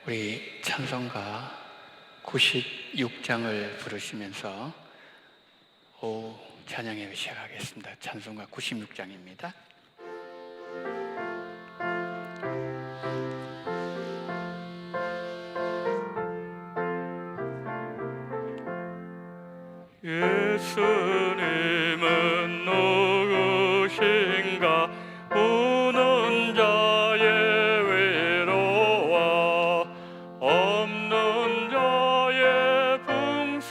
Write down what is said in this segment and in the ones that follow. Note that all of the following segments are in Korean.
우리 찬송가 96장을 부르시면서 찬양회 시작하겠습니다. 찬송가 96장입니다. 예수님은 누구신가? 우는 자의 위로와 없는 자의 풍성이며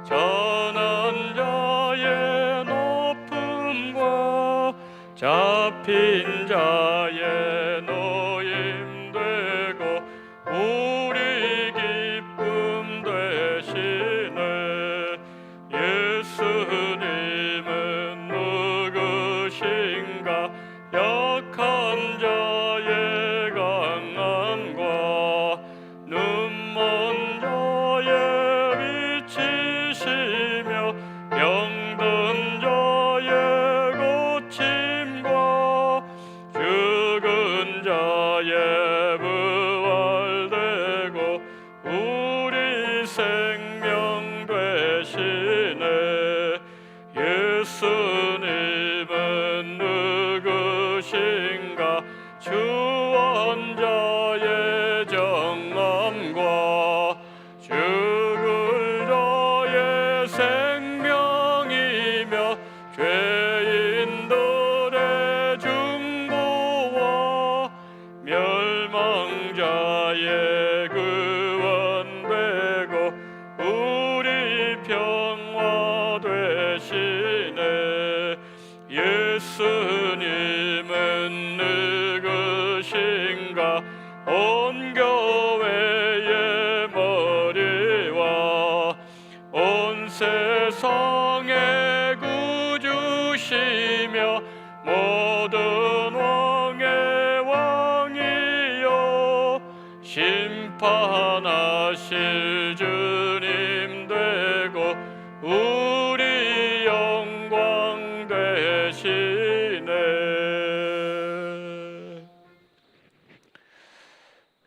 전한 자의 높음과 잡힌 자의 노임되고 우리 기쁨 되시네. 예수님은 누구신가? 약한 자의 강함과 눈먼 자의 미치시며 병든 자의 고침과 죽은 자의 부활되고 우리 생명 되시네. 예수님은 누구신가? 주원 자의 정함과 죽을 자의 생명이며 죄인들의 중보와 멸망자의 구원되고 우리 평화 되시네. 예수님은 누구신가? 온 교회의 머리와 온 세상의 구주시며 모든 왕의 왕이요 심판하실 주님 되고 우리 영광 되시네.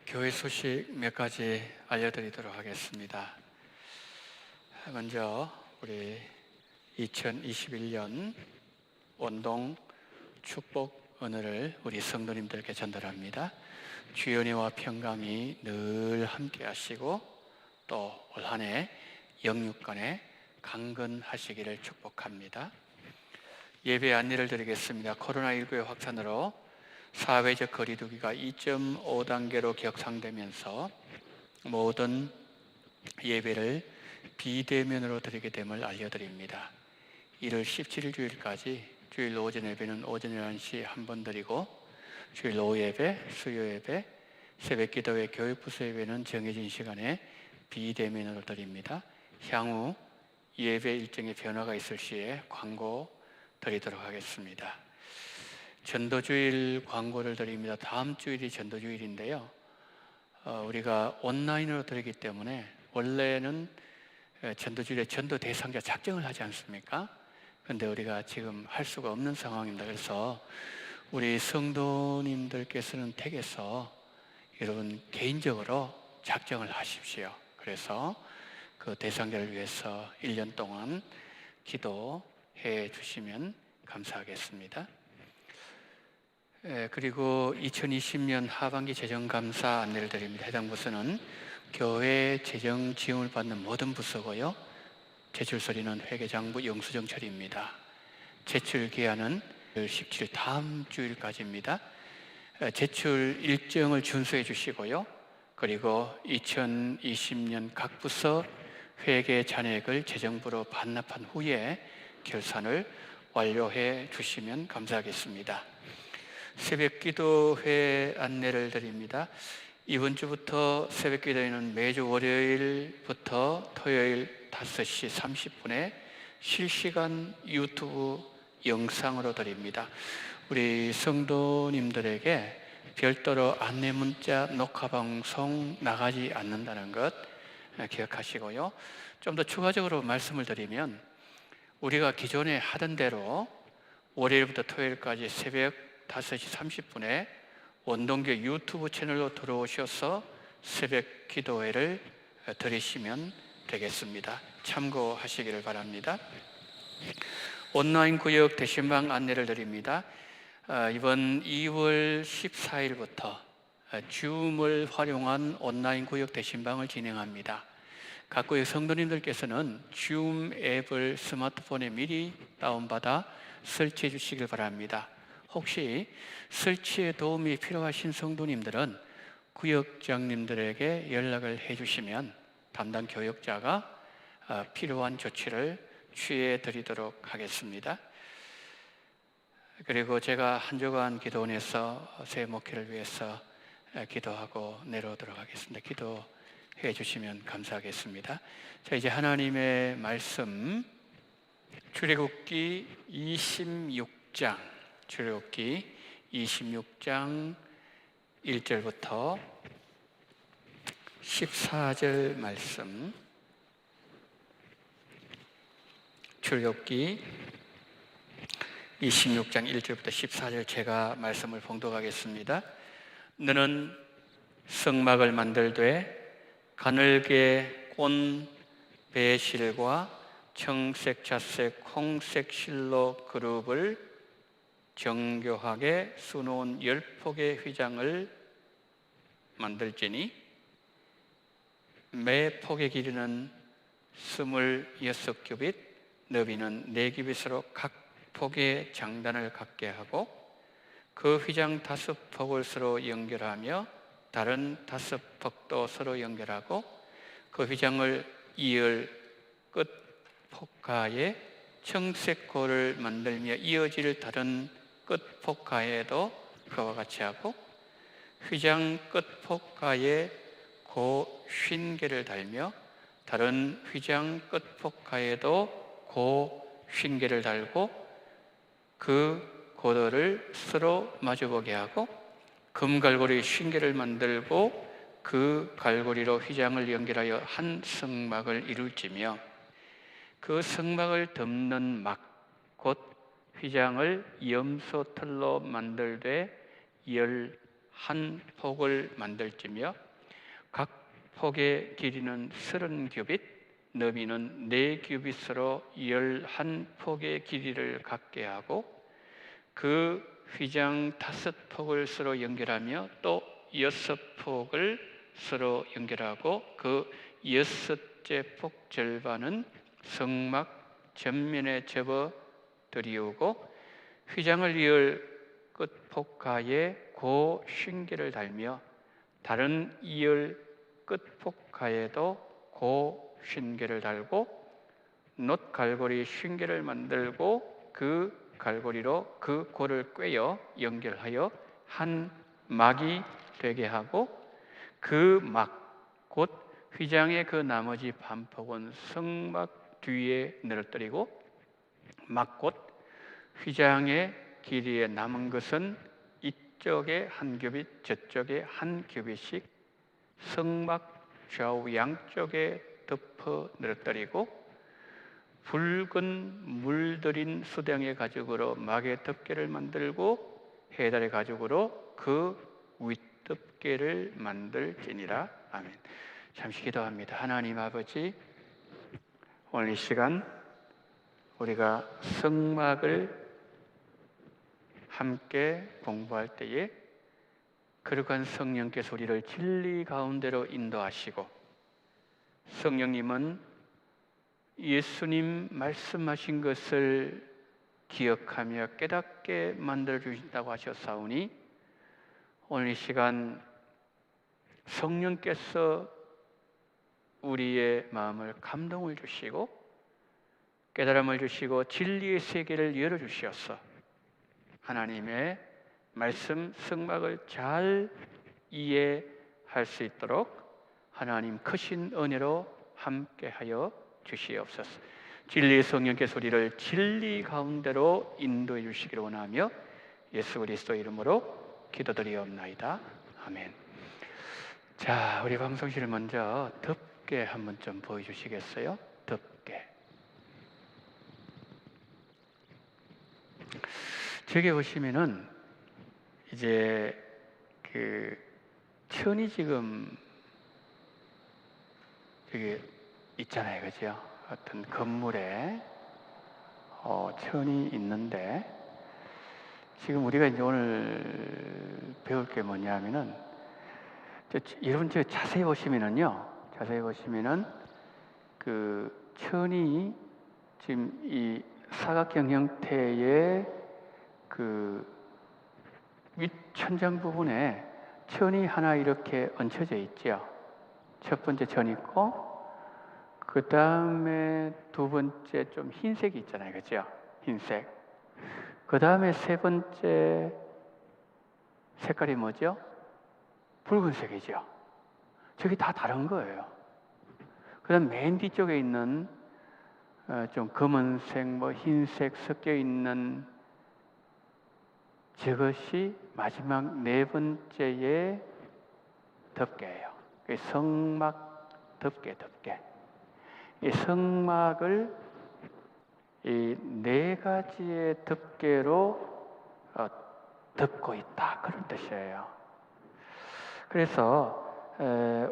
교회 소식 몇 가지 알려드리도록 하겠습니다. 먼저 우리 2021년 원동 축복 은혜를 우리 성도님들께 전달합니다. 주의 은혜와 평강이 늘 함께 하시고 또 올 한 해 영육간에 강건하시기를 축복합니다. 예배 안내를 드리겠습니다. 코로나19의 확산으로 사회적 거리두기가 2.5단계로 격상되면서 모든 예배를 비대면으로 드리게 됨을 알려드립니다. 1월 17일 주일까지 주일 오전 예배는 오전 11시 한 번 드리고 주일 오후 예배, 수요 예배, 새벽 기도회, 교육부서 예배는 정해진 시간에 비대면으로 드립니다. 향후 예배 일정에 변화가 있을 시에 광고 드리도록 하겠습니다. 전도주일 광고를 드립니다. 다음 주일이 전도주일인데요. 우리가 온라인으로 드리기 때문에 원래는 전도주일에 전도 대상자 작정을 하지 않습니까? 그런데 우리가 지금 할 수가 없는 상황입니다. 그래서 우리 성도님들께서는 댁에서 여러분 개인적으로 작정을 하십시오. 그래서 그 대상자를 위해서 1년 동안 기도해 주시면 감사하겠습니다. 그리고 2020년 하반기 재정감사 안내를 드립니다. 해당 부서는 교회 재정 지원을 받는 모든 부서고요. 제출서리는 회계장부 영수증 처리입니다. 제출 기한은 17일 다음 주일까지입니다. 제출 일정을 준수해 주시고요. 그리고 2020년 각 부서 회계 잔액을 재정부로 반납한 후에 결산을 완료해 주시면 감사하겠습니다. 새벽 기도회 안내를 드립니다. 이번 주부터 새벽 기도회는 매주 월요일부터 토요일 5시 30분에 실시간 유튜브 영상으로 드립니다. 우리 성도님들에게 별도로 안내 문자 녹화 방송 나가지 않는다는 것 기억하시고요. 좀 더 추가적으로 말씀을 드리면 우리가 기존에 하던 대로 월요일부터 토요일까지 새벽 5시 30분에 원동교 유튜브 채널로 들어오셔서 새벽 기도회를 드리시면 되겠습니다. 참고하시기를 바랍니다. 온라인 구역 대신방 안내를 드립니다. 이번 2월 14일부터 줌을 활용한 온라인 구역 대신방을 진행합니다. 각 구역 성도님들께서는 줌 앱을 스마트폰에 미리 다운받아 설치해 주시길 바랍니다. 혹시 설치에 도움이 필요하신 성도님들은 구역장님들에게 연락을 해주시면 담당 교역자가 필요한 조치를 취해 드리도록 하겠습니다. 그리고 제가 한 주간 기도원에서 새 목회를 위해서 기도하고 내려오도록 하겠습니다. 기도해 주시면 감사하겠습니다. 자, 이제 하나님의 말씀 출애굽기 26장 1절부터 14절 말씀, 출애굽기 26장 1절부터 14절 제가 말씀을 봉독하겠습니다. 너는 성막을 만들되 가늘게 꼰 배실과 청색, 자색, 홍색 실로 그룹을 정교하게 수놓은 10폭의 휘장을 만들지니 매 폭의 길이는 26규빗, 너비는 4규빗으로 각 폭의 장단을 갖게 하고 그 휘장 5폭을 서로 연결하며 다른 5폭도 서로 연결하고 그 휘장을 이을 끝 폭가에 청색고를 만들며 이어질 다른 끝 폭가에도 그와 같이 하고 휘장 끝 폭가에 고 50개를 달며 다른 휘장 끝 폭가에도 고 50개를 달고 그 고도를 서로 마주보게 하고 금갈고리 50개를 만들고 그 갈고리로 휘장을 연결하여 한 성막을 이룰지며 그 성막을 덮는 막 곧 휘장을 염소털로 만들되 11폭을 만들지며 각 폭의 길이는 30규빗, 너비는 4규빗으로 11폭의 길이를 갖게 하고 그 휘장 5폭을 서로 연결하며 또 6폭을 서로 연결하고 그 6째 폭 절반은 성막 전면에 접어 들이우고 휘장을 이을 끝 폭가에 고 50개를 달며 다른 이을 끝 폭가에도 고 50개를 달고 놋 갈고리 50개를 만들고 그 갈고리로 그 고를 꿰어 연결하여 한 막이 되게 하고 그 막 곧 휘장의 그 나머지 반폭은 성막 뒤에 늘어뜨리고 막 곧 휘장의 길이에 남은 것은 이쪽에 한 규빗 저쪽에 한 규빗씩 성막 좌우 양쪽에 덮어 늘어뜨리고 붉은 물들인 수량의 가죽으로 막의 덮개를 만들고 해달의 가죽으로 그 윗덮개를 만들지니라. 아멘. 잠시 기도합니다. 하나님 아버지, 오늘 이 시간 우리가 성막을 함께 공부할 때에 거룩한 성령께서 우리를 진리 가운데로 인도하시고 성령님은 예수님 말씀하신 것을 기억하며 깨닫게 만들어 주신다고 하셨사오니 오늘 이 시간 성령께서 우리의 마음을 감동을 주시고 깨달음을 주시고 진리의 세계를 열어주시옵소서. 하나님의 말씀 성막을 잘 이해할 수 있도록 하나님 크신 은혜로 함께하여 주시옵소서. 진리의 성령께서 우리를 진리 가운데로 인도해 주시기를 원하며 예수 그리스도 이름으로 기도드리옵나이다. 아멘. 자, 우리 방송실을 먼저 덮개 한번 좀 보여주시겠어요? 덮개. 저기 보시면은 이제 그 천이 지금 여기 있잖아요, 그죠? 어떤 건물에 천이 있는데 지금 우리가 이제 오늘 배울 게 뭐냐면은 여러분 저 자세히 보시면은요, 자세히 보시면은 그 천이 지금 이 사각형 형태의 그 윗천장 부분에 천이 하나 이렇게 얹혀져 있죠. 첫 번째 천 있고, 그 다음에 두 번째 좀 흰색이 있잖아요, 그죠? 흰색. 그 다음에 세 번째 색깔이 뭐죠? 붉은색이죠. 저게 다 다른 거예요. 그 다음 맨 뒤쪽에 있는 좀 검은색, 뭐 흰색 섞여 있는 저것이 마지막 네 번째의 덮개예요. 성막 덮개. 이 성막을 이 네 가지의 덮개로 덮고 있다, 그런 뜻이에요. 그래서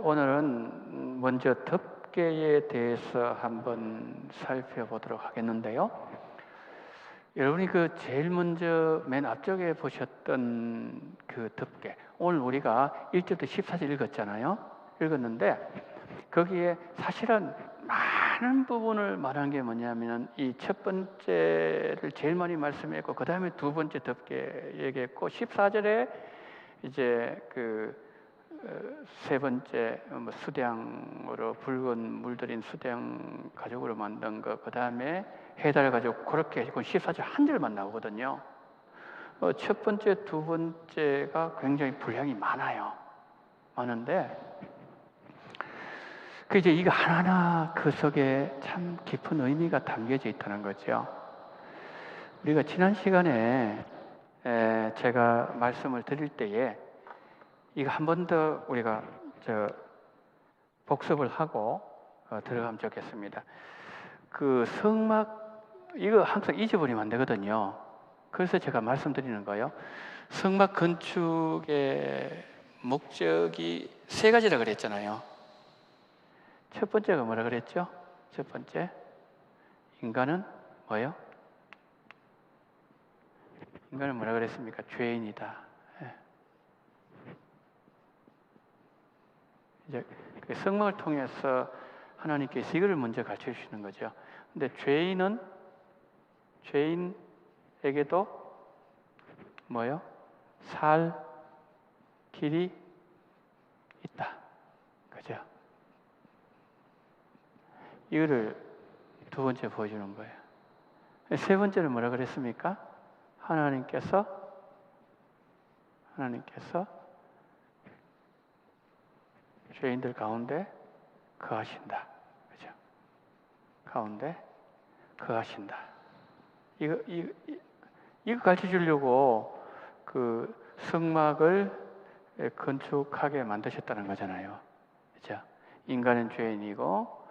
오늘은 먼저 덮개에 대해서 한번 살펴보도록 하겠는데요. 여러분이 그 제일 먼저 맨 앞쪽에 보셨던 그 덮개, 오늘 우리가 1절부터 14절 읽었는데 거기에 사실은 많은 부분을 말한 게 뭐냐면 이 첫 번째를 제일 많이 말씀했고, 그 다음에 두 번째 덮개 얘기했고, 14절에 이제 그 세 번째 수량으로 붉은 물들인 수량 가죽으로 만든 거, 그 다음에 해달 가죽, 그렇게 14절 한 절만 나오거든요. 첫 번째, 두 번째가 굉장히 분량이 많은데 그 이제 이거 하나하나 그 속에 참 깊은 의미가 담겨져 있다는 거죠. 우리가 지난 시간에 제가 말씀을 드릴 때에 이거 한 번 더 우리가 복습을 하고 들어가면 좋겠습니다. 그 성막, 이거 항상 잊어버리면 안 되거든요. 그래서 제가 말씀드리는 거예요. 성막 건축의 목적이 세 가지라 그랬잖아요. 첫 번째가 뭐라 그랬죠? 첫 번째, 인간은 뭐예요? 인간은 뭐라 그랬습니까? 죄인이다. 이제 그 성막을 통해서 하나님께서 이걸 먼저 가르쳐 주시는 거죠. 근데 죄인에게도 뭐요? 살 길이 있다. 그죠? 이거를 두 번째 보여주는 거예요. 세 번째는 뭐라 그랬습니까? 하나님께서 죄인들 가운데 거하신다. 그죠? 가운데 거하신다. 이거 가르쳐 주려고 그 성막을 건축하게 만드셨다는 거잖아요. 그죠? 인간은 죄인이고,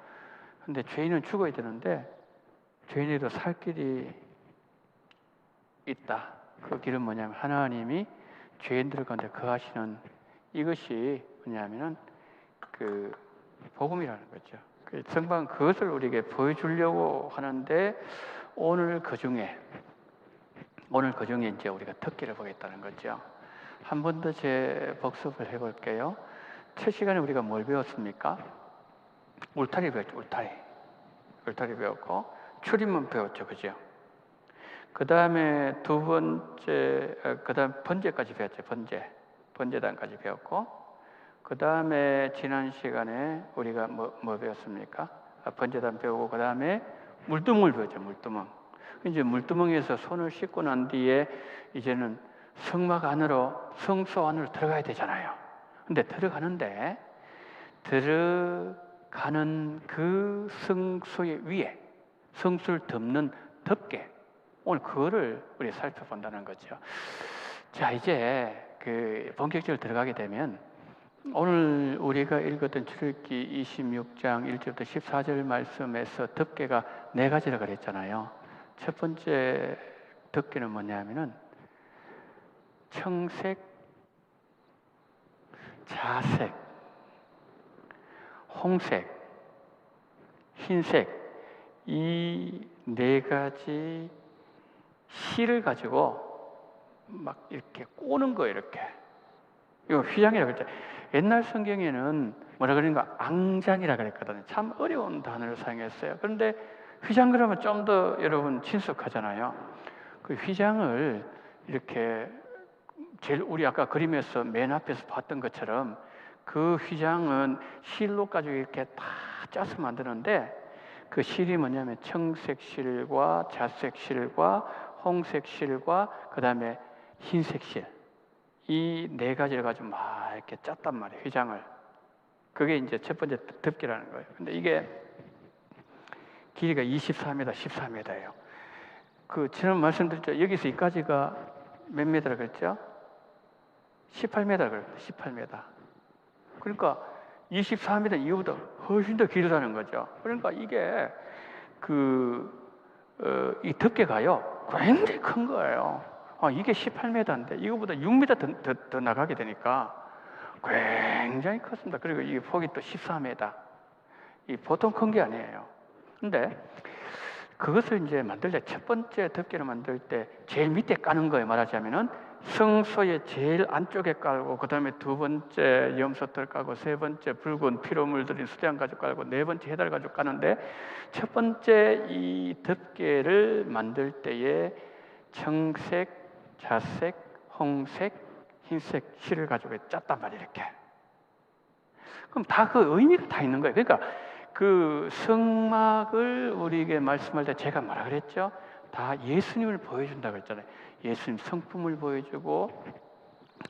근데 죄인은 죽어야 되는데, 죄인에도 살 길이 있다. 그 길은 뭐냐면, 하나님이 죄인들 가운데 거하시는, 이것이 뭐냐면은, 그 복음이라는 거죠. 성경은 그것을 우리에게 보여주려고 하는데, 오늘 그 중에 이제 우리가 덮개를 보겠다는 거죠. 한 번 더 제 복습을 해볼게요. 첫 시간에 우리가 뭘 배웠습니까? 울타리 배웠죠. 울타리 배웠고, 출입문 배웠죠. 그죠? 그 다음에 두 번째, 그 다음 번제까지 배웠죠. 번제단까지 배웠고, 그 다음에 지난 시간에 우리가 뭐 배웠습니까? 번제단 배우고, 그 다음에 물두멍을 배웠죠. 물두멍. 이제 물두멍에서 손을 씻고 난 뒤에 이제는 성막 안으로, 성소 안으로 들어가야 되잖아요. 근데 들어가는 그 성소의 위에 성소를 덮는 덮개, 오늘 그거를 우리 살펴본다는 거죠. 자, 이제 그 본격적으로 들어가게 되면, 오늘 우리가 읽었던 출애굽기 26장 1절부터 14절 말씀에서 덮개가 네 가지라 그랬잖아요. 첫 번째 덮개는 뭐냐면은 청색 자색, 홍색, 흰색, 이 네 가지 실을 가지고 막 이렇게 꼬는 거예요. 이렇게. 이거 휘장이라고 그랬죠. 옛날 성경에는 뭐라 그러는가? 앙장이라 그랬거든요. 참 어려운 단어를 사용했어요. 그런데 휘장 그러면 좀 더 여러분 친숙하잖아요. 그 휘장을 이렇게 제일 우리 아까 그림에서 맨 앞에서 봤던 것처럼 그 휘장은 실로 가지고 이렇게 다 짜서 만드는데 그 실이 뭐냐면 청색 실과 자색 실과 홍색 실과 그 다음에 흰색 실, 이 네 가지를 가지고 막 이렇게 짰단 말이에요. 휘장을. 그게 이제 첫 번째 덮개라는 거예요. 근데 이게 길이가 24m, 14m예요. 그 지난 말씀드렸죠. 여기서 여기까지가 몇 미터라 그랬죠? 18m 그랬죠. 18m. 그러니까 24m 이후보다 훨씬 더 길다는 거죠. 그러니까 이게 이 덮개가요 굉장히 큰 거예요. 이게 18m인데 이거보다 6m 더 나가게 되니까 굉장히 컸습니다. 그리고 이 폭이 또 14m. 이 보통 큰 게 아니에요. 근데 그것을 이제 만들 때 첫 번째 덮개를 만들 때 제일 밑에 까는 거예요. 말하자면은 성소의 제일 안쪽에 깔고 그 다음에 두 번째 염소털 깔고 세 번째 붉은 피로물 들인 수장 가지고 깔고 네 번째 해달 가지고 까는데 첫 번째 이 덮개를 만들 때에 청색, 자색, 홍색, 흰색 실을 가지고 짰단 말이에요. 이렇게. 그럼 다 그 의미가 다 있는 거예요. 그러니까 그 성막을 우리에게 말씀할 때 제가 뭐라 그랬죠? 다 예수님을 보여준다고 했잖아요. 예수님 성품을 보여주고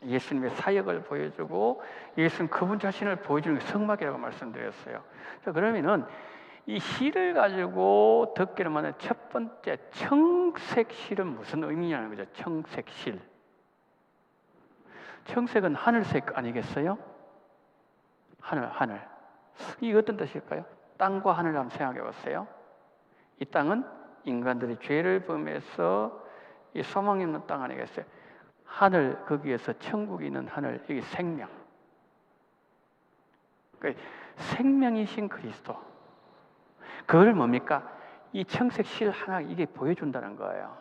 예수님의 사역을 보여주고 예수님 그분 자신을 보여주는 게 성막이라고 말씀드렸어요. 자, 그러면은 이 실을 가지고 덮개를 만든 첫 번째 청색 실은 무슨 의미냐는 거죠. 청색 실. 청색은 하늘색 아니겠어요? 하늘. 이게 어떤 뜻일까요? 땅과 하늘을 한번 생각해 보세요. 이 땅은 인간들이 죄를 범해서 이 소망이 없는 땅 아니겠어요? 하늘, 거기에서 천국이 있는 하늘, 여기 생명. 그러니까 생명이신 그리스도. 그걸 뭡니까? 이 청색 실 하나 이게 보여준다는 거예요.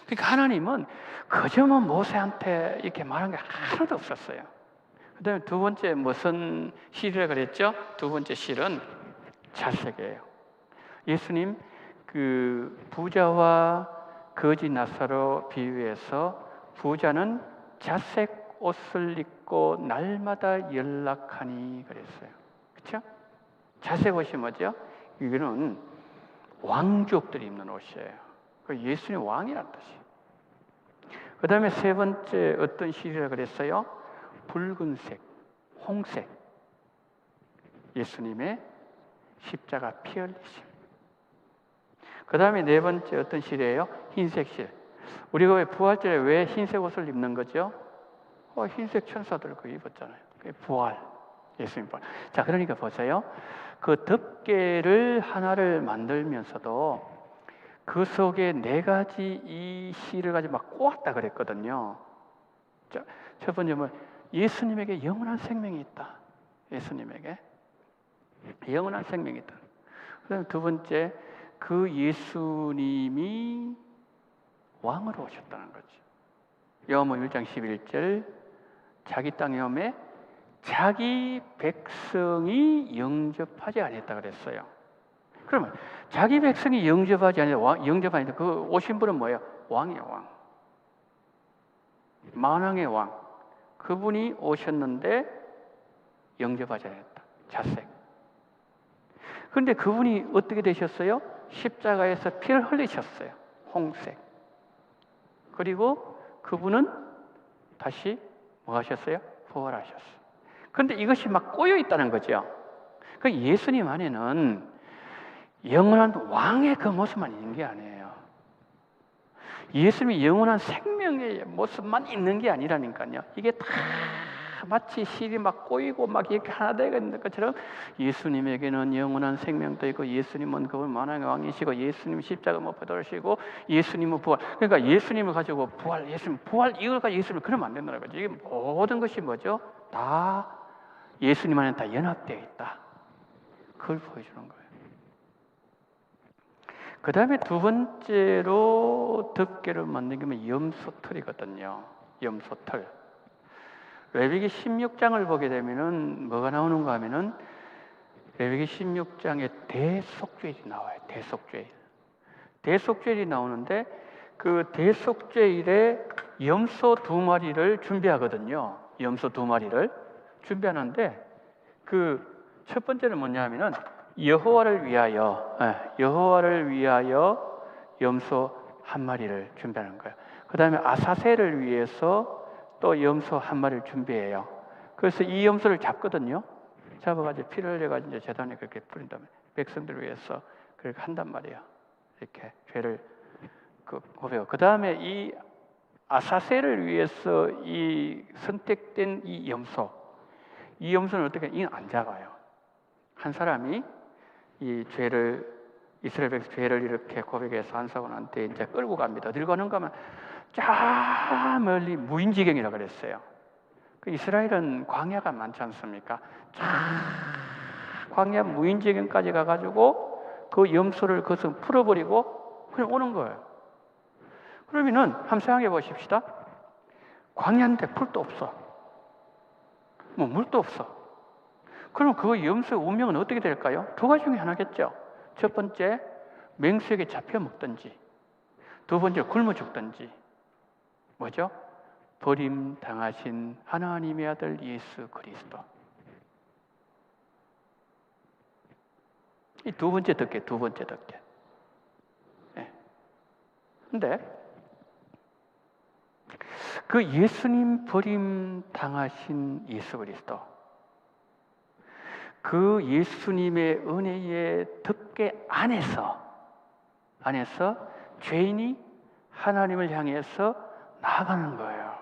그러니까 하나님은 그저만 모세한테 이렇게 말한 게 하나도 없었어요. 그 다음에 두 번째 무슨 실이라 그랬죠? 두 번째 실은 자색이에요. 예수님 그 부자와 거지 나사로 비유해서 부자는 자색 옷을 입고 날마다 연락하니 그랬어요. 그렇죠? 자색 옷이 뭐죠? 이거는 왕족들이 입는 옷이에요. 그 예수님 왕이라는 뜻이. 그 다음에 세 번째 어떤 실이라 그랬어요? 붉은색, 홍색. 예수님의 십자가 피 흘리심. 그 다음에 네 번째 어떤 실이에요? 흰색 실. 우리가 왜 부활절에 왜 흰색 옷을 입는 거죠? 흰색 천사들 그거 입었잖아요. 그게 부활. 예수님 부활. 자, 그러니까 보세요. 그 덮개를 하나를 만들면서도 그 속에 네 가지 이 실을 가지고 막 꼬았다 그랬거든요. 자, 첫 번째 뭐 예수님에게 영원한 생명이 있다. 예수님에게 영원한 생명이 있다. 그다음 두 번째 그 예수님이 왕으로 오셨다는 거죠. 요한복음 1장 11절 자기 땅에 오매 자기 백성이 영접하지 않았다 그랬어요. 그러면 자기 백성이 영접하지 않았다. 영접하지 않았다. 그 오신 분은 뭐예요? 왕이에요. 왕. 만왕의 왕. 그분이 오셨는데 영접하지 않았다. 자색. 그런데 그분이 어떻게 되셨어요? 십자가에서 피를 흘리셨어요. 홍색. 그리고 그분은 다시 뭐 하셨어요? 부활하셨어요. 그런데 이것이 막 꼬여 있다는 거죠. 그 예수님 안에는 영원한 왕의 그 모습만 있는 게 아니에요. 예수님이 영원한 생명의 모습만 있는 게 아니라니까요. 이게 다 마치 실이 막 꼬이고 막 이렇게 하나 되는 것처럼 예수님에게는 영원한 생명도 있고 예수님은 그분 만왕의 왕이시고 예수님 십자가 못 받으시고 예수님은 부활. 그러니까 예수님을 가지고 부활, 예수님 부활 이걸 가지고 예수님을 그러면 안 된다는 거죠. 이게 모든 것이 뭐죠? 다 예수님 안에 다 연합되어 있다. 그걸 보여주는 거예요. 그 다음에 두 번째로 덮개를 만든 게 염소털이거든요. 염소털. 레위기 16장을 보게 되면은 뭐가 나오는가 하면은 레위기 16장에 대속죄일이 나와요. 대속죄일. 대속죄일이 나오는데 그 대속죄일에 염소 2마리를 준비하거든요. 염소 2마리를 준비하는데 그 첫 번째는 뭐냐 하면은 여호와를 위하여 염소 1마리를 준비하는 거예요. 그 다음에 아사셀을 위해서 또 염소 1마리를 준비해요. 그래서 이 염소를 잡거든요. 잡아가지고 피를 흘려가지고 이제 제단에 그렇게 뿌린 다음에 백성들을 위해서 그렇게 한단 말이에요. 이렇게 죄를 고백하고 그 다음에 이 아사셀을 위해서 이 선택된 이 염소는 어떻게 이는 안 잡아요. 한 사람이 이 죄를 이스라엘 백성 죄를 이렇게 고백해서 한사원한테 이제 끌고 갑니다. 어딜 가는가 하면 저 멀리 무인지경이라고 그랬어요. 그 이스라엘은 광야가 많지 않습니까? 저 광야 무인지경까지 가가지고 그 염소를 거기서 풀어버리고 그냥 오는 거예요. 그러면은 한번 생각해 보십시다. 광야인데 풀도 없어. 뭐 물도 없어. 그럼 그 염소의 운명은 어떻게 될까요? 2가지 중에 하나겠죠. 첫 번째, 맹수에게 잡혀 먹든지, 두 번째, 굶어 죽든지. 뭐죠? 버림당하신 하나님의 아들 예수 그리스도. 이 두 번째 덮개. 네. 근데 그 예수님 버림당하신 예수 그리스도, 그 예수님의 은혜의 덮개 안에서 죄인이 하나님을 향해서 나아가는 거예요.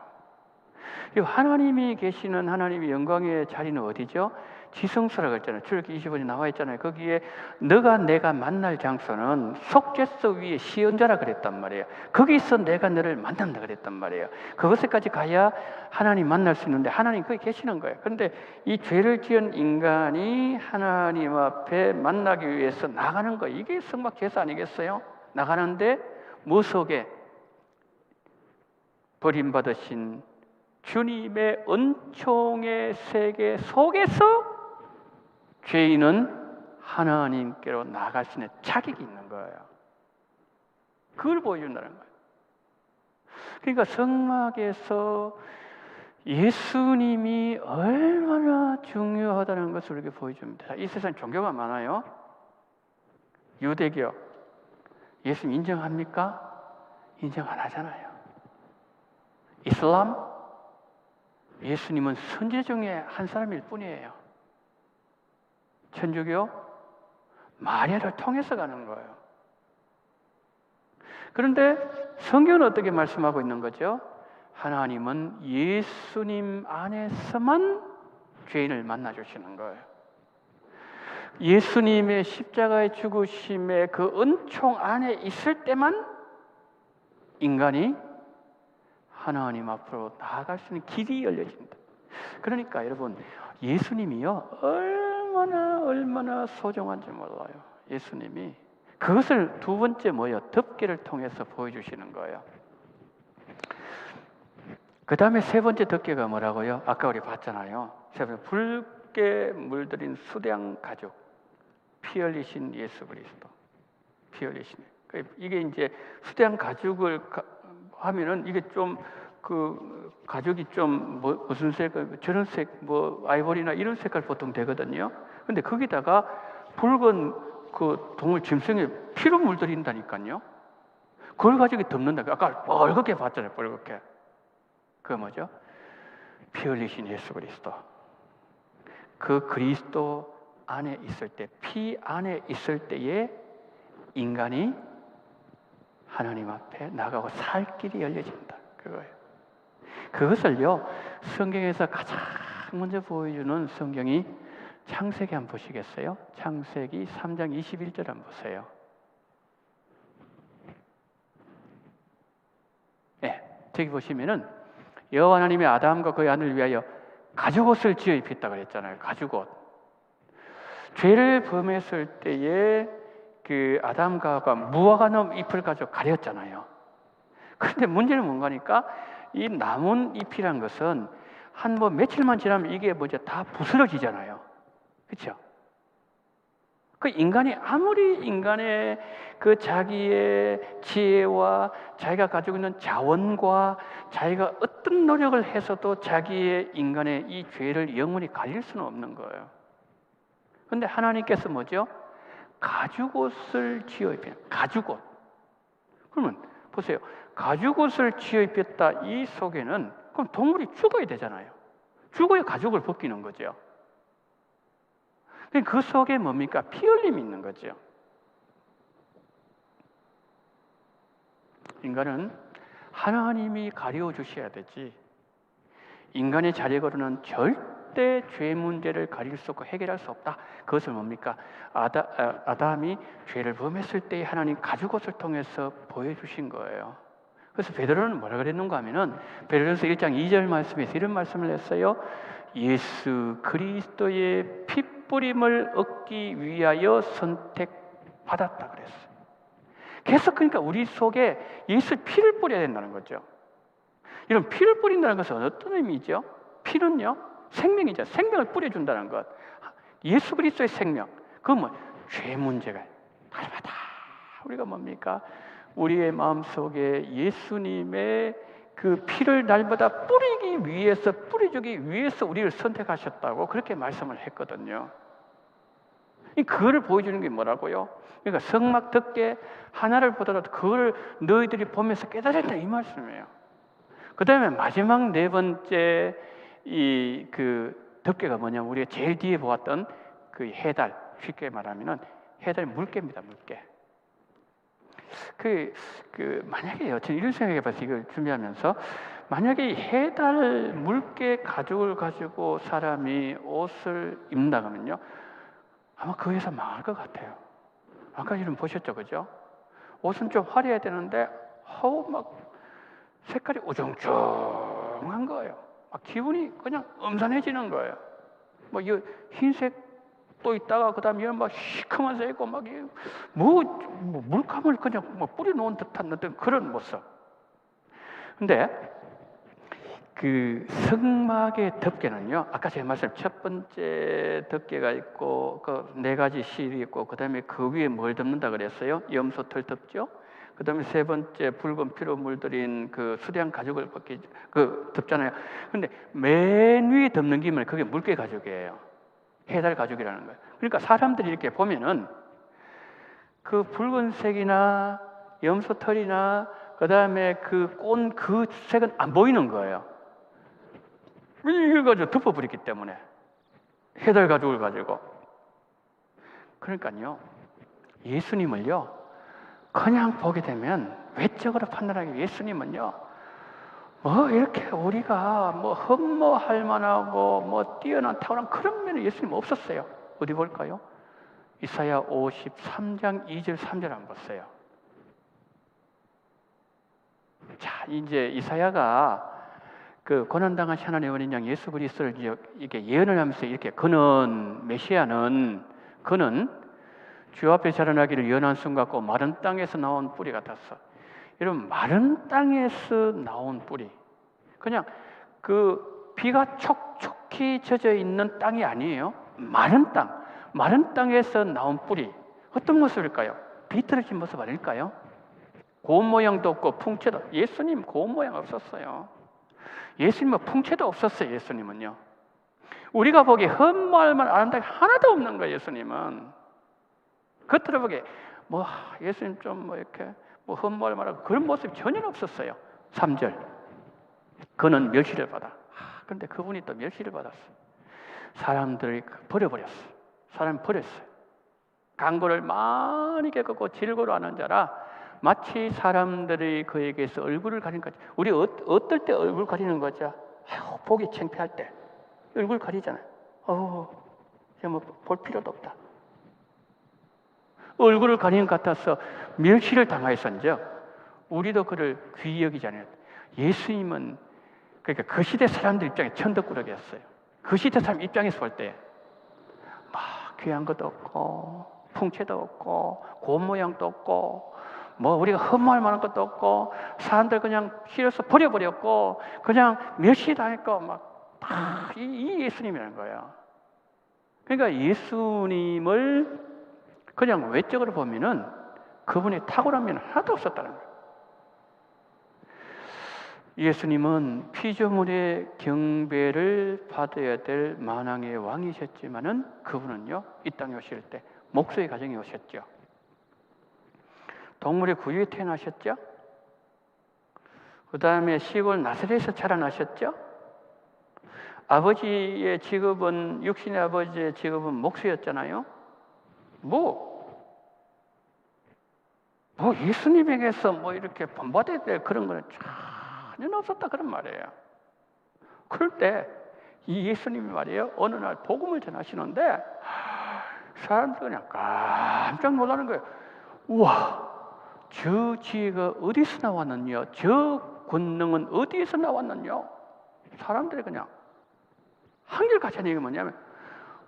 이 하나님이 계시는 하나님의 영광의 자리는 어디죠? 지성소라고 했잖아요. 출애굽기 20원이 나와 있잖아요. 거기에 너가 내가 만날 장소는 속죄소 위에 시언자라 그랬단 말이에요. 거기서 내가 너를 만난다 그랬단 말이에요. 그것에까지 가야 하나님 만날 수 있는데 하나님 거기 계시는 거예요. 그런데 이 죄를 지은 인간이 하나님 앞에 만나기 위해서 나가는 거예요. 이게 성막 제사 아니겠어요? 나가는데 뭐 속에? 버림받으신 주님의 은총의 세계 속에서 죄인은 하나님께로 나아갈 수 있는 자격이 있는 거예요. 그걸 보여준다는 거예요. 그러니까 성막에서 예수님이 얼마나 중요하다는 것을 이렇게 보여줍니다. 이 세상 종교가 많아요. 유대교, 예수님 인정합니까? 인정 안 하잖아요. 이슬람, 예수님은 선지 중에 한 사람일 뿐이에요. 천주교, 마리아를 통해서 가는 거예요. 그런데 성경은 어떻게 말씀하고 있는 거죠? 하나님은 예수님 안에서만 죄인을 만나주시는 거예요. 예수님의 십자가의 죽으심의 그 은총 안에 있을 때만 인간이 하나님 앞으로 나아갈 수 있는 길이 열려진다. 그러니까 여러분, 예수님이요 얼마나 소중한지 몰라요. 예수님이 그것을 두 번째 덮개를 통해서 보여주시는 거예요. 그 다음에 세 번째 덮개가 뭐라고요? 아까 우리 봤잖아요. 세 번째, 붉게 물들인 수량 가죽, 피 흘리신 예수 그리스도, 피 흘리신. 이게 이제 수량 가죽을 하면은 이게 좀 그 가죽이 좀 무슨 색, 저런 색, 아이보리나 이런 색깔 보통 되거든요. 근데 거기다가 붉은 그 동물 짐승의 피로 물들인다니까요. 그걸 가지고 덮는다. 아까 빨갛게 봤잖아요. 빨갛게. 그거 뭐죠? 피 흘리신 예수 그리스도. 그 그리스도 안에 있을 때, 피 안에 있을 때에 인간이 하나님 앞에 나가고 살 길이 열려진다. 그거예요. 그것을요, 성경에서 가장 먼저 보여주는 성경이 창세기 한번 보시겠어요? 창세기 3장 21절 한번 보세요. 네, 저기 보시면은 여호와 하나님이 아담과 그의 아내를 위하여 가죽옷을 지어 입혔다 그랬잖아요. 가죽옷. 죄를 범했을 때에 그 아담과 하와가 무화과 나무 잎을 가지고 가렸잖아요. 그런데 문제는 뭔가니까 이 남은 잎이란 것은 한 뭐 며칠만 지나면 이게 뭐죠? 다 부스러지잖아요. 그렇죠? 그 인간이 아무리 인간의 그 자기의 지혜와 자기가 가지고 있는 자원과 자기가 어떤 노력을 해서도 자기의 인간의 이 죄를 영원히 가릴 수는 없는 거예요. 그런데 하나님께서 뭐죠? 가죽옷을 지어 입힌 가죽옷. 그러면 보세요. 가죽옷을 지어 입혔다 이 속에는 그럼 동물이 죽어야 되잖아요. 죽어야 가죽을 벗기는 거죠. 그 속에 뭡니까? 피 흘림이 있는 거죠. 인간은 하나님이 가려 주셔야 되지 인간의 자력으로는 절대 죄 문제를 가릴 수 없고 해결할 수 없다. 그것을 뭡니까? 아담이 죄를 범했을 때 하나님 가죽옷을 통해서 보여주신 거예요. 그래서 베드로는 뭐라 그랬는가 하면은 베드로서 1장 2절 말씀에서 이런 말씀을 했어요. 예수 그리스도의 핏뿌림을 얻기 위하여 선택받았다 그랬어요. 계속 그러니까 우리 속에 예수의 피를 뿌려야 된다는 거죠. 이런 피를 뿌린다는 것은 어떤 의미죠? 피는요 생명이죠. 생명을 뿌려준다는 것. 예수 그리스도의 생명. 그건 뭐 죄 문제가 날마다 우리가 뭡니까? 우리의 마음속에 예수님의 그 피를 날마다 뿌리기 위해서 뿌려주기 위해서 우리를 선택하셨다고 그렇게 말씀을 했거든요. 그거를 보여주는 게 뭐라고요? 그러니까 성막 덮개 하나를 보더라도 그거를 너희들이 보면서 깨달았다 이 말씀이에요. 그 다음에 마지막 네 번째 이 그 덮개가 뭐냐면 우리가 제일 뒤에 보았던 그 해달, 쉽게 말하면은 해달이 물개입니다. 물개. 만약에 저는 이런 생각해봤어요. 이걸 준비하면서 만약에 해달 물개 가죽을 가지고 사람이 옷을 입는다 그러면요 아마 그 회사 망할 것 같아요. 아까 이름 보셨죠, 그죠? 옷은 좀 화려해야 되는데 막 색깔이 우중충한 거예요. 막 기분이 그냥 음산해지는 거예요. 뭐 이 흰색 또 있다가 그다음에 이런 막 시커먼 색 있고 막 물감을 그냥 뭐 뿌려놓은 듯한 어떤 그런 모습. 근데 그 성막의 덮개는요. 아까 제가 말씀 첫 번째 덮개가 있고 그 네 가지 실이 있고 그다음에 그 위에 뭘 덮는다 그랬어요? 염소털 덮죠. 그다음에 세 번째 붉은 피로 물들인 그 수량 가죽을 덮잖아요. 근데 맨 위에 덮는 김에 그게 물개 가죽이에요. 해달 가죽이라는 거예요. 그러니까 사람들이 이렇게 보면은 그 붉은색이나 염소털이나 그다음에 그 색은 안 보이는 거예요. 이걸 가지고 덮어버렸기 때문에 해달 가죽을 가지고. 그러니까요 예수님을요 그냥 보게 되면 외적으로 판단하기 위해 예수님은요 이렇게 우리가 흠모할 만하고 뛰어난 탁월한 그런 면이 예수님 없었어요. 어디 볼까요? 이사야 53장 2절 3절 한번 보세요. 자, 이제 이사야가 그 고난당하신 하나님의 어린 양 예수 그리스도를 이렇게 예언을 하면서 이렇게 메시아는 그는 주 앞에 자라나기를 연한 순 같고 마른 땅에서 나온 뿌리 같았어. 여러분 마른 땅에서 나온 뿌리 그냥 그 비가 촉촉히 젖어 있는 땅이 아니에요. 마른 땅에서 나온 뿌리 어떤 모습일까요? 비틀어진 모습 아닐까요? 고운 모양도 없고 풍채도 예수님 고운 모양 없었어요. 예수님은 풍채도 없었어요. 예수님은요 우리가 보기에 흠모할 만한 아름다움이 하나도 없는 거예요. 예수님은 겉으로 보기에 예수님 좀 이렇게 흠모할 만한 그런 모습이 전혀 없었어요. 3절 그는 멸시를 받아. 그런데 그분이 또 멸시를 받았어요. 사람들이 버려버렸어요. 사람이 버렸어요. 강고를 많이 겪고 질고로 하는 자라 마치 사람들이 그에게서 얼굴을 가리는 거죠. 우리 어떨 때 얼굴 가리는 거죠? 보기 창피할 때. 얼굴 가리잖아요. 뭐 볼 필요도 없다. 얼굴을 가리는 것 같아서 멸시를 당하였은즉 우리도 그를 귀히 여기잖아요. 예수님은 그러니까 그 시대 사람들 입장에 천덕꾸러기였어요. 그 시대 사람 입장에서 볼 때 막 귀한 것도 없고 풍채도 없고 고운 모양도 없고 뭐 우리가 흠모할 만한 것도 없고 사람들 그냥 싫어서 버려버렸고 그냥 멸시당했고 막 이 예수님이라는 거예요. 그러니까 예수님을 그냥 외적으로 보면은 그분의 탁월한 면은 하나도 없었다는 거예요. 예수님은 피조물의 경배를 받아야 될 만왕의 왕이셨지만은 그분은요, 이 땅에 오실 때 목소의 가정에 오셨죠. 동물의 구유에 태어나셨죠. 그 다음에 시골 나사렛에서 자라나셨죠. 아버지의 직업은, 육신의 아버지의 직업은 목수였잖아요. 예수님에게서 뭐 이렇게 본받아야 될 그런 거는 전혀 없었다 그런 말이에요. 그럴 때 이 예수님이 말이에요, 어느 날 복음을 전하시는데 사람들이 그냥 깜짝 놀라는 거예요. 우와, 저 지혜가 어디서 나왔느냐, 저 권능은 어디에서 나왔느냐. 사람들이 그냥 한결같은 얘기가 뭐냐면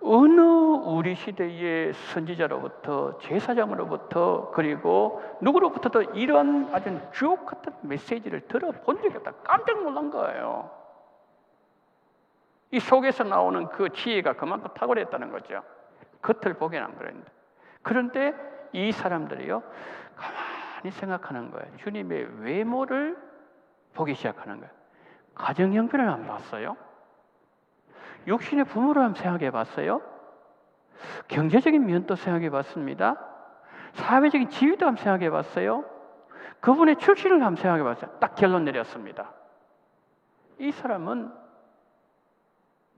어느 우리 시대의 선지자로부터, 제사장으로부터, 그리고 누구로부터도 이런 아주 주옥 같은 메시지를 들어본 적이 없다. 깜짝 놀란 거예요. 이 속에서 나오는 그 지혜가 그만큼 탁월했다는 거죠. 겉을 보기엔 안 그랬는데. 그런데 이 사람들이요, 가만히 생각하는 거예요. 주님의 외모를 보기 시작하는 거예요. 가정 형편을 안 봤어요. 육신의 부모를 한번 생각해 봤어요. 경제적인 면도 생각해 봤습니다. 사회적인 지위도 한번 생각해 봤어요. 그분의 출신을 한번 생각해 봤어요. 딱 결론 내렸습니다. 이 사람은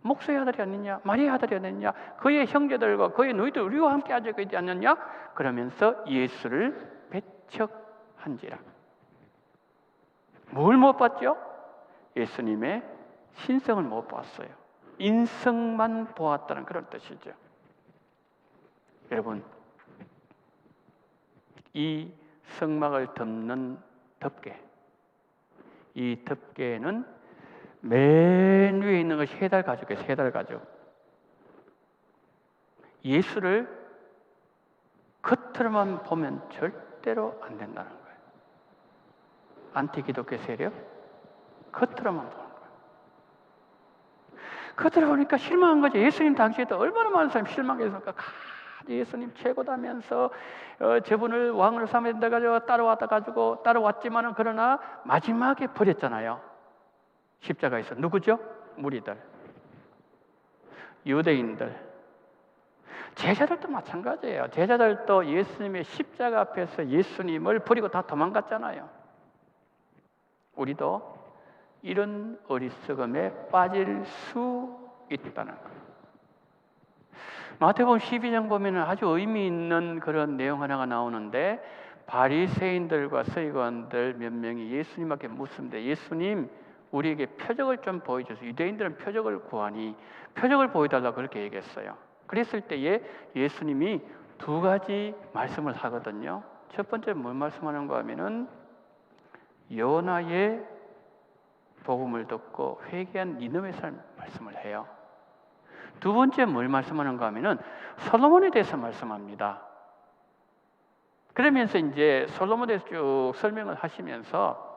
목수의 아들이 아니냐, 마리아의 아들이 아니냐, 그의 형제들과 그의 누이들 우리와 함께 앉아 있지 않느냐, 그러면서 예수를 배척한지라. 뭘 못 봤죠? 예수님의 신성을 못 봤어요. 인성만 보았다는 그런 뜻이죠. 여러분, 이 성막을 덮는 덮개, 이 덮개는 맨 위에 있는 것이 해달 가죽이에요. 해달 가죽. 예수를 겉으로만 보면 절대로 안 된다는 거예요. 안티기독교 세력, 겉으로만 보는 거예요. 겉으로 보니까 실망한 거죠. 예수님 당시에도 얼마나 많은 사람이 실망했습니까? 예수님 최고다면서 저분을 왕으로 삼아야 된다 가지고 따라왔지만은 그러나 마지막에 버렸잖아요. 십자가에서. 누구죠? 무리들, 유대인들, 제자들도 마찬가지예요. 제자들도 예수님의 십자가 앞에서 예수님을 버리고 다 도망갔잖아요. 우리도 이런 어리석음에 빠질 수 있다는 거예요. 마태복음 12장 보면 아주 의미 있는 그런 내용 하나가 나오는데, 바리새인들과 서기관들 몇 명이 예수님께 묻습니다. 예수님, 우리에게 표적을 좀 보여주세요. 유대인들은 표적을 구하니 표적을 보여달라고 그렇게 얘기했어요. 그랬을 때에 예수님이 두 가지 말씀을 하거든요. 첫 번째 뭘 말씀하는가 하면은 요나의 복음을 듣고 회개한 니느웨 사람 말씀을 해요. 두 번째 뭘 말씀하는가 하면은 솔로몬에 대해서 말씀합니다. 그러면서 이제 솔로몬에 대해서 쭉 설명을 하시면서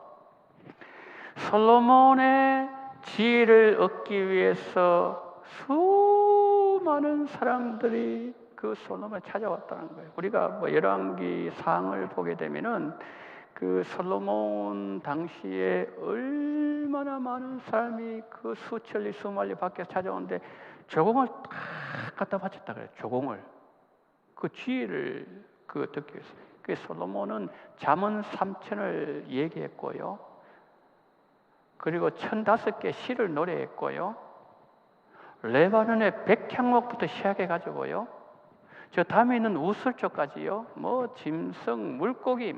솔로몬의 지혜를 얻기 위해서 수많은 사람들이 그 솔로몬을 찾아왔다는 거예요. 우리가 뭐 열왕기 상을 보게 되면은 그 솔로몬 당시에 얼마나 많은 사람이 그 수천리 수만리 밖에서 찾아오는데 조공을 다 갖다 바쳤다 그래요. 조공을, 그 지혜를 듣기 위해서. 그 솔로몬은 잠언 3천을 얘기했고요. 그리고 1005개 시를 노래했고요. 레바논의 백향목부터 시작해가지고요. 저 다음에 있는 우슬초까지요. 뭐 짐승, 물고기,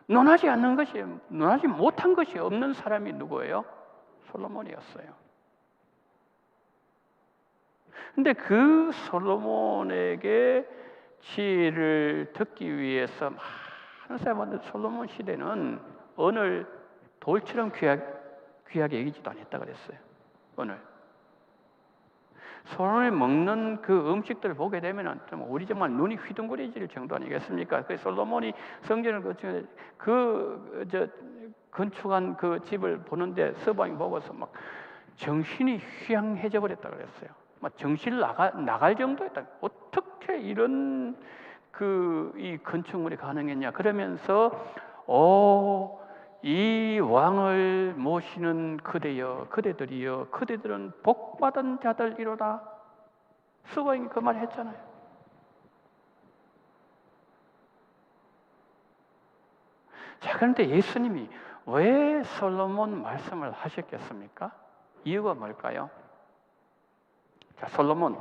논하지 않는 것이, 논하지 못한 것이 없는 사람이 누구예요? 솔로몬이었어요. 근데 그 솔로몬에게 지혜를 듣기 위해서 많은 사람들, 솔로몬 시대는 은을 돌처럼 귀하게 여기지도 않았다 그랬어요. 은을. 솔로몬이 먹는 그 음식들을 보게 되면 좀 우리 정말 눈이 휘둥그레질 정도 아니겠습니까? 그 솔로몬이 성전을 건축한 그 집을 보는데 서방이 보고서 막 정신이 휘황해져 버렸다 그랬어요. 막 정신 나갈 정도였다. 어떻게 이런 이 건축물이 가능했냐? 그러면서 이 왕을 모시는 그대들이여, 그대들은 복받은 자들이로다. 서방이 그 말 했잖아요. 자, 그런데 예수님이 왜 솔로몬 말씀을 하셨겠습니까? 이유가 뭘까요? 자, 솔로몬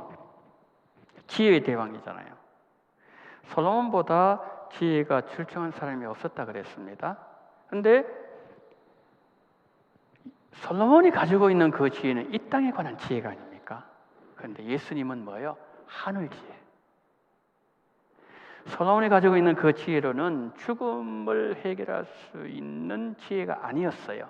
지혜의 대왕이잖아요. 솔로몬보다 지혜가 출중한 사람이 없었다 그랬습니다. 그런데 솔로몬이 가지고 있는 그 지혜는 이 땅에 관한 지혜가 아닙니까? 그런데 예수님은 뭐예요? 하늘 지혜. 솔로몬이 가지고 있는 그 지혜로는 죽음을 해결할 수 있는 지혜가 아니었어요.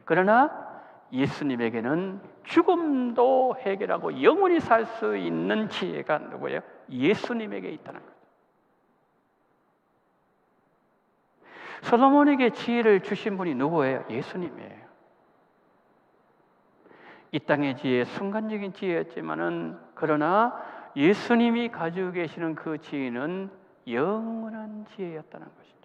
그러나 예수님에게는 죽음도 해결하고 영원히 살 수 있는 지혜가 누구예요? 예수님에게 있다는 거예요. 솔로몬에게 지혜를 주신 분이 누구예요? 예수님이에요. 이 땅의 지혜, 순간적인 지혜였지만은 그러나 예수님이 가지고 계시는 그 지혜는 영원한 지혜였다는 것이죠.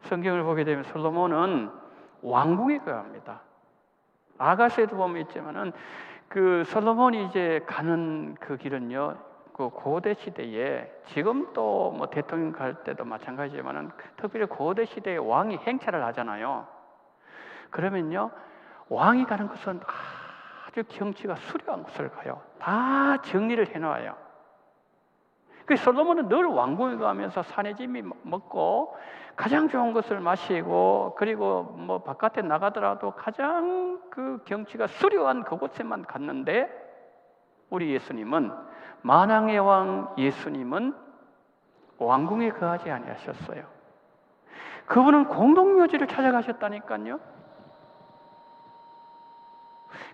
성경을 보게 되면 솔로몬은 왕궁에 거합니다. 아가서에도 보면 있지만은 그 솔로몬이 이제 가는 그 길은요, 그 고대 시대에 지금도 뭐 대통령 갈 때도 마찬가지지만은 특별히 고대 시대에 왕이 행차를 하잖아요. 그러면요, 왕이 가는 곳은 아주 경치가 수려한 곳을 가요. 다 정리를 해놔요. 그 솔로몬은 늘 왕궁에 가면서 사내짐이 먹고 가장 좋은 것을 마시고, 그리고 뭐 바깥에 나가더라도 가장 그 경치가 수려한 그곳에만 갔는데, 우리 예수님은, 만왕의 왕 예수님은 왕궁에 거하지 아니하셨어요. 그분은 공동묘지를 찾아가셨다니까요.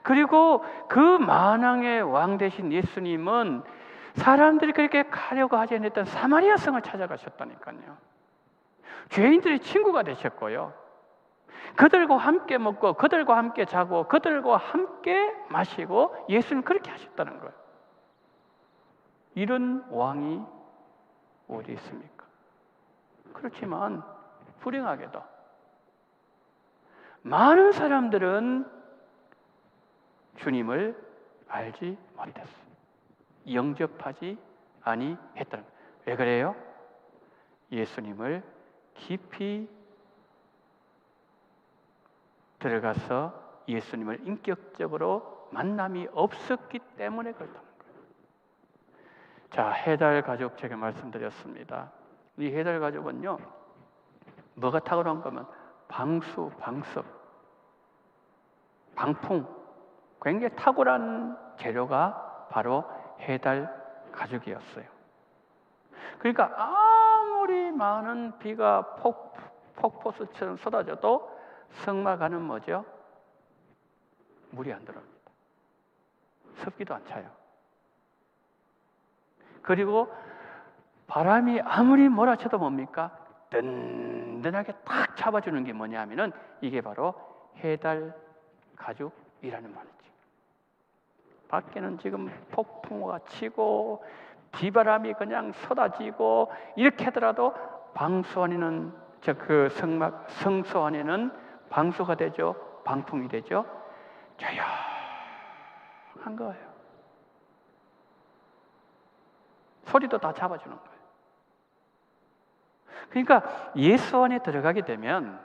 그리고 그 만왕의 왕 되신 예수님은 사람들이 그렇게 가려고 하지 않았던 사마리아 성을 찾아가셨다니까요. 죄인들의 친구가 되셨고요. 그들과 함께 먹고 그들과 함께 자고 그들과 함께 마시고 예수님 그렇게 하셨다는 거예요. 이런 왕이 어디 있습니까? 그렇지만 불행하게도 많은 사람들은 주님을 알지 못했어요. 영접하지 아니했다는 거예요. 왜 그래요? 예수님을 깊이 들어가서 예수님을 인격적으로 만남이 없었기 때문에 그렇다는 거예요. 자, 해달 가죽 제가 말씀드렸습니다. 이 해달 가죽은요, 뭐가 탁월한 거면 방수, 방석, 방풍, 굉장히 탁월한 재료가 바로 해달 가죽이었어요. 그러니까 아무리 많은 비가 폭포수처럼 쏟아져도 성막 안은 뭐죠? 물이 안 들어옵니다. 습기도 안 차요. 그리고 바람이 아무리 몰아쳐도 뭡니까? 든든하게 딱 잡아주는 게 뭐냐면은 이게 바로 해달 가죽이라는 말이죠. 밖에는 지금 폭풍우가 치고 비바람이 그냥 쏟아지고 이렇게 하더라도 방수 안에는 그 성소 안에는 방수가 되죠. 방풍이 되죠. 조용한 거예요. 소리도 다 잡아주는 거예요. 그러니까 예수 안에 들어가게 되면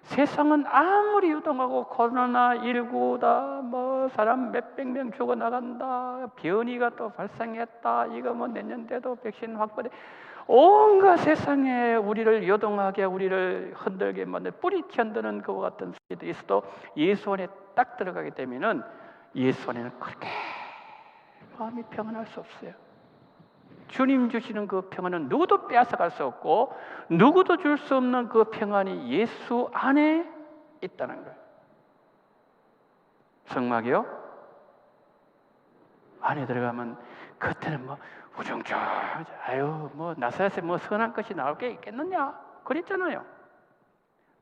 세상은 아무리 유동하고 코로나19다, 뭐 사람 몇백 명 죽어나간다, 변이가 또 발생했다, 이거 뭐 내년 돼도 백신 확보돼, 온갖 세상에 우리를 요동하게, 우리를 흔들게 만든 뿌리 튀어드는 그와 같은 소리도 있어도 예수 안에 딱 들어가게 되면은 예수 안에는 그렇게 마음이 평안할 수 없어요. 주님 주시는 그 평안은 누구도 빼앗아갈 수 없고 누구도 줄 수 없는 그 평안이 예수 안에 있다는 거예요. 성막이요? 안에 들어가면 그때는 뭐 우중충 아유 뭐 나사렛에 뭐 선한 것이 나올 게 있겠느냐 그랬잖아요.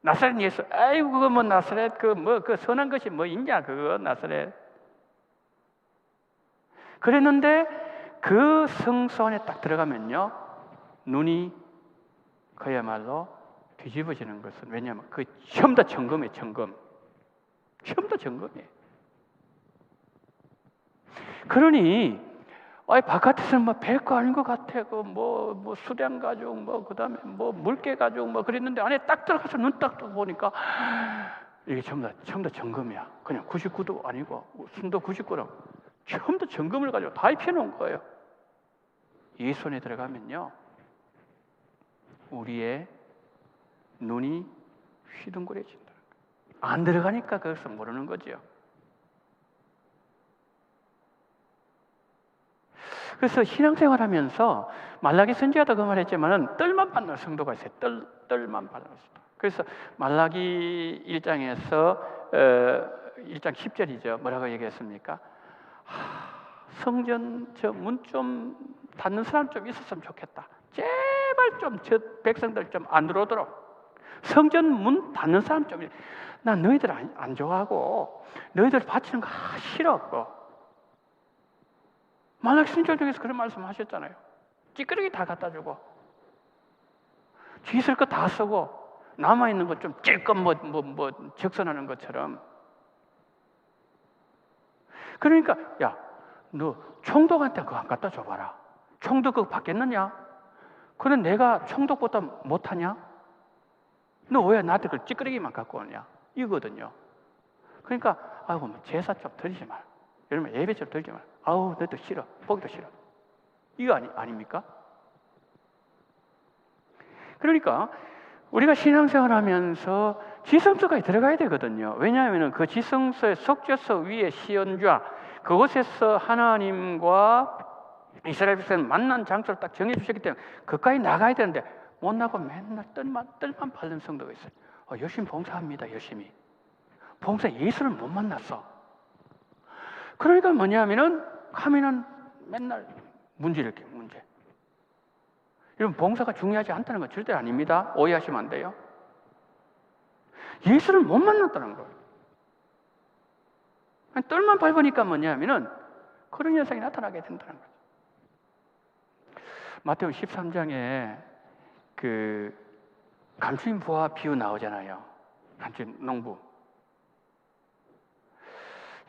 나사렛 예수 아이고 그거 뭐 나사렛 그 선한 것이 뭐 있냐 그거 나사렛 그랬는데 그 성소 안에 딱 들어가면요 눈이 그야말로 뒤집어지는 것은 왜냐하면 그 전부 다 점검이에요. 점검 전부 다 점검이에요. 그러니 바깥에서는 뭐 별거 아닌 것 같아. 뭐 수량 가죽, 뭐 그다음에 뭐 물개 가죽, 뭐 그랬는데 안에 딱 들어가서 눈 딱 뜨고 보니까 이게 전부 다 점검이야. 그냥 99도 아니고 순도 99도 전부 다 점검을 가지고 다 입혀놓은 거예요. 이 손에 들어가면요, 우리의 눈이 휘둥그레진다. 안 들어가니까 그것을 모르는 거죠. 그래서 신앙생활하면서 말라기 선지자도 그 말했지만은 뜰만 받는 성도가 있어요. 뜰만 받는 성도. 그래서 말라기 1장에서 1장 10절이죠. 뭐라고 얘기했습니까? 성전 저 문 좀 닫는 사람 좀 있었으면 좋겠다. 제발 좀 저 백성들 좀 안 들어오도록. 성전 문 닫는 사람 좀. 난 너희들 안 좋아하고 너희들 바치는 거 싫어. 말라기 선지자 중에서 그런 말씀 하셨잖아요. 찌끄러기 다 갖다 주고 쥐 있을 거 다 쓰고 남아있는 것 좀 찔끔 뭐 적선하는 것처럼. 그러니까 야, 너 총독한테 그거 안 갖다 줘봐라. 총독 그거 받겠느냐? 그래 내가 총독보다 못하냐? 너 왜 나한테 그 찌끄러기만 갖고 오냐? 이거거든요. 그러니까 아이고 뭐 제사 좀 드리지 말. 여러분 예배 좀 드리지 말. 아우 너도 싫어. 보기도 싫어. 이거 아닙니까? 그러니까 우리가 신앙생활하면서 지성소까지 들어가야 되거든요. 왜냐하면 그 지성소의 속죄소 위에 시연좌 그곳에서 하나님과 이스라엘 백성을 만난 장소를 딱 정해 주셨기 때문에 그까지 나가야 되는데 못 나고 맨날 뜰만 밟는 성도가 있어요. 열심히 봉사합니다. 열심히. 봉사 예수를 못 만났어. 그러니까 뭐냐면은 가면은 맨날 문제. 여러분 봉사가 중요하지 않다는 건 절대 아닙니다. 오해하시면 안 돼요. 예수를 못 만났다는 거예요. 뜰만 밟으니까 뭐냐면은 그런 현상이 나타나게 된다는 거죠. 마태오 13장에 그 감추인 부와 비유 나오잖아요. 감추인 농부.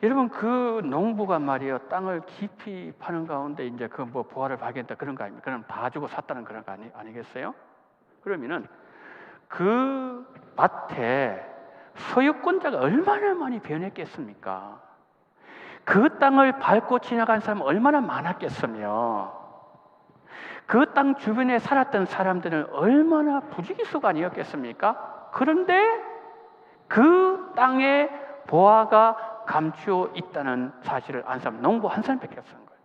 여러분 그 농부가 말이에요 땅을 깊이 파는 가운데 이제 그 뭐 부화를 발견했다 그런 거 아닙니까? 그럼 다 주고 샀다는 그런 거 아니겠어요? 그러면은 그 밭에 소유권자가 얼마나 많이 변했겠습니까? 그 땅을 밟고 지나간 사람은 얼마나 많았겠으며 그 땅 주변에 살았던 사람들은 얼마나 부지기수가 아니었겠습니까? 그런데 그 땅에 보화가 감추어 있다는 사실을 안 사람 농부 한 사람밖에 없는 거예요.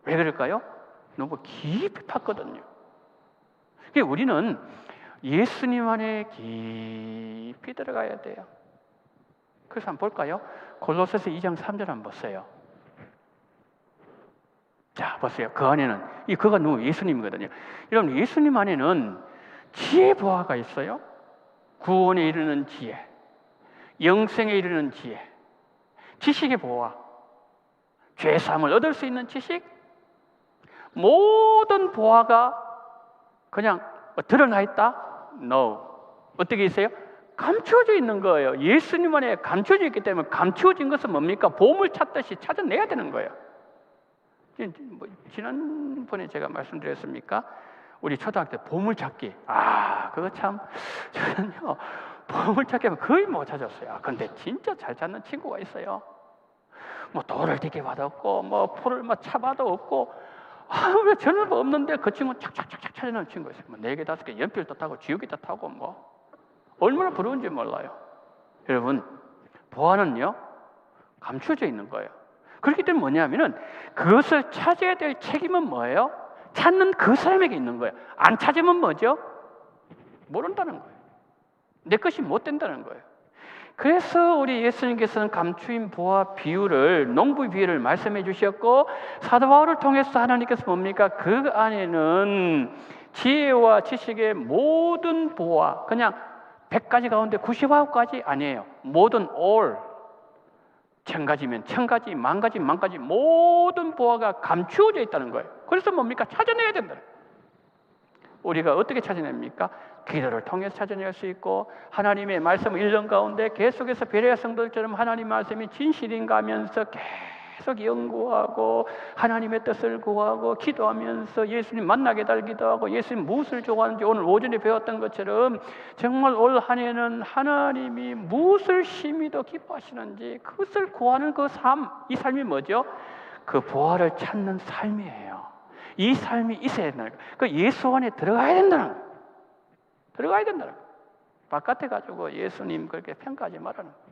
왜 그럴까요? 농부 깊이 팠거든요. 우리는 예수님 안에 깊이 들어가야 돼요. 그래서 한번 볼까요? 골로새서 2장 3절 한번 보세요. 자, 보세요. 그 안에는 그가 누구? 예수님이거든요. 여러분 예수님 안에는 지혜 보화가 있어요. 구원에 이르는 지혜, 영생에 이르는 지혜, 지식의 보화, 죄사함을 얻을 수 있는 지식, 모든 보화가 그냥 드러나 있다? No. 어떻게 있어요? 감추어져 있는 거예요. 예수님 안에 감추어져 있기 때문에 감추어진 것은 뭡니까? 보물 찾듯이 찾아내야 되는 거예요. 지난번에 제가 말씀드렸습니까? 우리 초등학교 때 보물찾기. 그거 참 저는요 보물찾기 하면 거의 못 찾았어요. 근데 진짜 잘 찾는 친구가 있어요. 뭐 돌을 되게 받았고 뭐 풀을 뭐 차봐도 없고 왜 저는 뭐 없는데 그 친구는 착착착착 찾아내는 친구가 있어요. 뭐 4개 5개 연필도 타고 지우개도 타고 뭐 얼마나 부러운지 몰라요. 여러분 보화는요 감추어져 있는 거예요. 그렇기 때문에 뭐냐면은 그것을 찾아야 될 책임은 뭐예요? 찾는 그 사람에게 있는 거예요. 안 찾으면 뭐죠? 모른다는 거예요. 내 것이 못 된다는 거예요. 그래서 우리 예수님께서는 감추인 보화 비유를, 농부 비유를 말씀해 주셨고, 사도 바울을 통해서 하나님께서 뭡니까? 그 안에는 지혜와 지식의 모든 보화, 그냥 100가지 가운데 99가지 아니에요. 모든 all, 1000가지면 1000가지, 10,000가지, 10,000가지 모든 보화가 감추어져 있다는 거예요. 그래서 뭡니까? 찾아내야 된다. 우리가 어떻게 찾아냅니까? 기도를 통해서 찾아낼 수 있고, 하나님의 말씀 1년 가운데 계속해서 베레아 성도들처럼 하나님 말씀이 진실인가 하면서 계속 연구하고 하나님의 뜻을 구하고 기도하면서 예수님 만나게 달기도 하고, 예수님 무엇을 좋아하는지 오늘 오전에 배웠던 것처럼 정말 올 한 해는 하나님이 무엇을 심히 더 기뻐하시는지 그것을 구하는 그 삶, 이 삶이 뭐죠? 그 보화를 찾는 삶이에요. 이 삶이 있어야 된다는 거예요. 그 예수 안에 들어가야 된다는 거예요. 들어가야 된다는 거예요. 바깥에 가지고 예수님 그렇게 평가하지 말라는 거예요.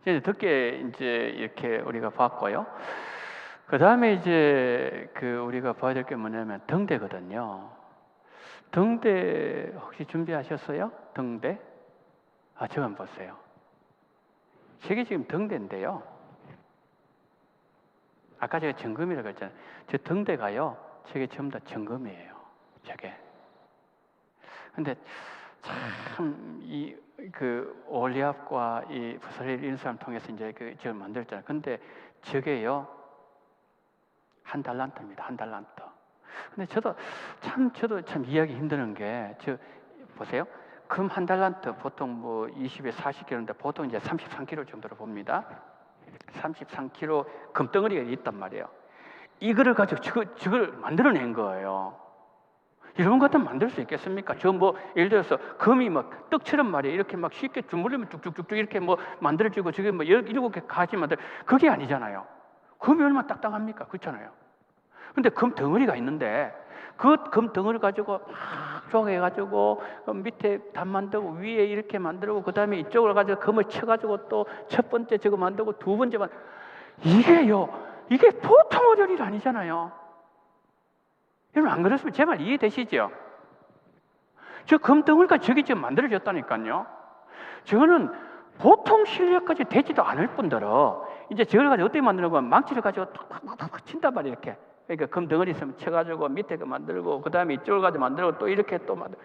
이제 듣게 이제 이렇게 우리가 봤고요. 그 다음에 이제 우리가 봐야 될 게 뭐냐면 등대거든요. 등대 혹시 준비하셨어요? 등대? 저 한번 보세요. 저게 지금 등대인데요. 아까 제가 정금이라고 했잖아요. 저 등대가요, 저게 전부 다 정금이에요. 저게. 근데 참 올리압과 이 부사렐 이런 사람 통해서 이제 저걸 만들었잖아요. 근데 저게요, 1달란트입니다. 1달란트. 근데 저도 참 이해하기 힘드는 게, 보세요. 금 1달란트 보통 뭐 20에 40kg인데 보통 이제 33kg 정도로 봅니다. 33kg 금덩어리가 있단 말이에요. 이거를 가지고 저걸 만들어낸 거예요. 여러분 같으면 만들 수 있겠습니까? 예를 들어서 금이 막 떡처럼 말이에요. 이렇게 막 쉽게 주물리면 쭉쭉쭉쭉 이렇게 뭐 만들어지고, 저게 뭐 7가지 만들, 그게 아니잖아요. 금이 얼마나 딱딱합니까? 그렇잖아요. 근데 금 덩어리가 있는데, 그 금 덩어리 가지고 막 쪼개가지고 밑에 단 만들고 위에 이렇게 만들고, 그 다음에 이쪽으로 가지고 금을 쳐가지고 또 첫 번째 저거 만들고 두 번째 이게 보통 어려운 일 아니잖아요. 여러분 안 그렇습니까? 제 말 이해되시죠? 저 금덩어리가 저게 지금 만들어졌다니까요. 저거는 보통 실력까지 되지도 않을 뿐더러 이제 저걸 가지고 어떻게 만드는 거야? 망치를 가지고 탁탁탁탁 친단 말이에요. 이렇게. 그러니까 금덩어리 있으면 쳐가지고 밑에 만들고, 그 다음에 이쪽을 가지고 만들고 또 이렇게 또 만들고,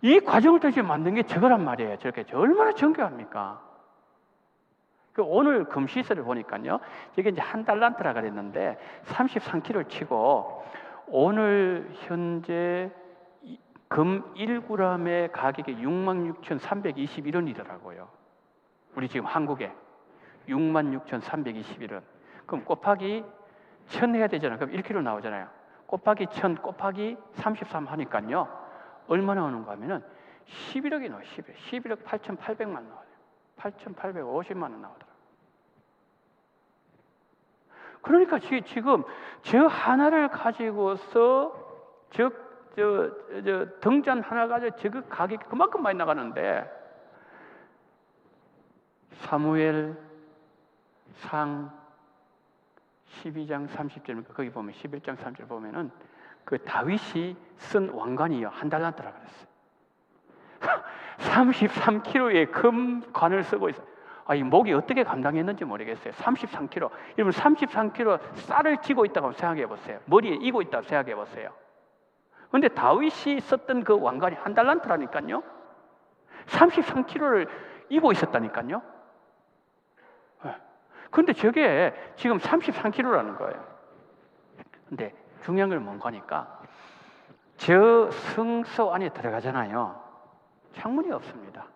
이 과정을 통해서 만든 게 저거란 말이에요. 저렇게 얼마나 정교합니까? 오늘 금 시세를 보니까요, 이게 이제 1달란트라 그랬는데 33kg를 치고 오늘 현재 금 1g의 가격이 66,321원이더라고요. 우리 지금 한국에 66,321원. 그럼 곱하기 1000 해야 되잖아요. 그럼 1kg 나오잖아요. 곱하기 1000 곱하기 33 하니까요, 얼마 나오는가 하면은 11억이 나와요. 11억 8,800만 나와요. 8,850만 원 나오더라고요. 그러니까 지금 저 하나를 가지고서 등잔 하나 가지고 저 가격이 그만큼 많이 나가는데, 사무엘상 12장 30절, 거기 보면 11장 30절 보면은 그 다윗이 쓴 왕관이요 1달란트라 그랬어요. 33kg의 금 관을 쓰고 있어요. 이 목이 어떻게 감당했는지 모르겠어요. 33kg. 여러분 33kg 쌀을 쥐고 있다고 생각해 보세요. 머리에 이고 있다고 생각해 보세요. 그런데 다윗이 썼던 그 왕관이 1달란트라니까요. 33kg를 이고 있었다니까요. 그런데 저게 지금 33kg라는 거예요. 근데 중요한 걸 뭔가 하니까, 저 성소 안에 들어가잖아요. 창문이 없습니다.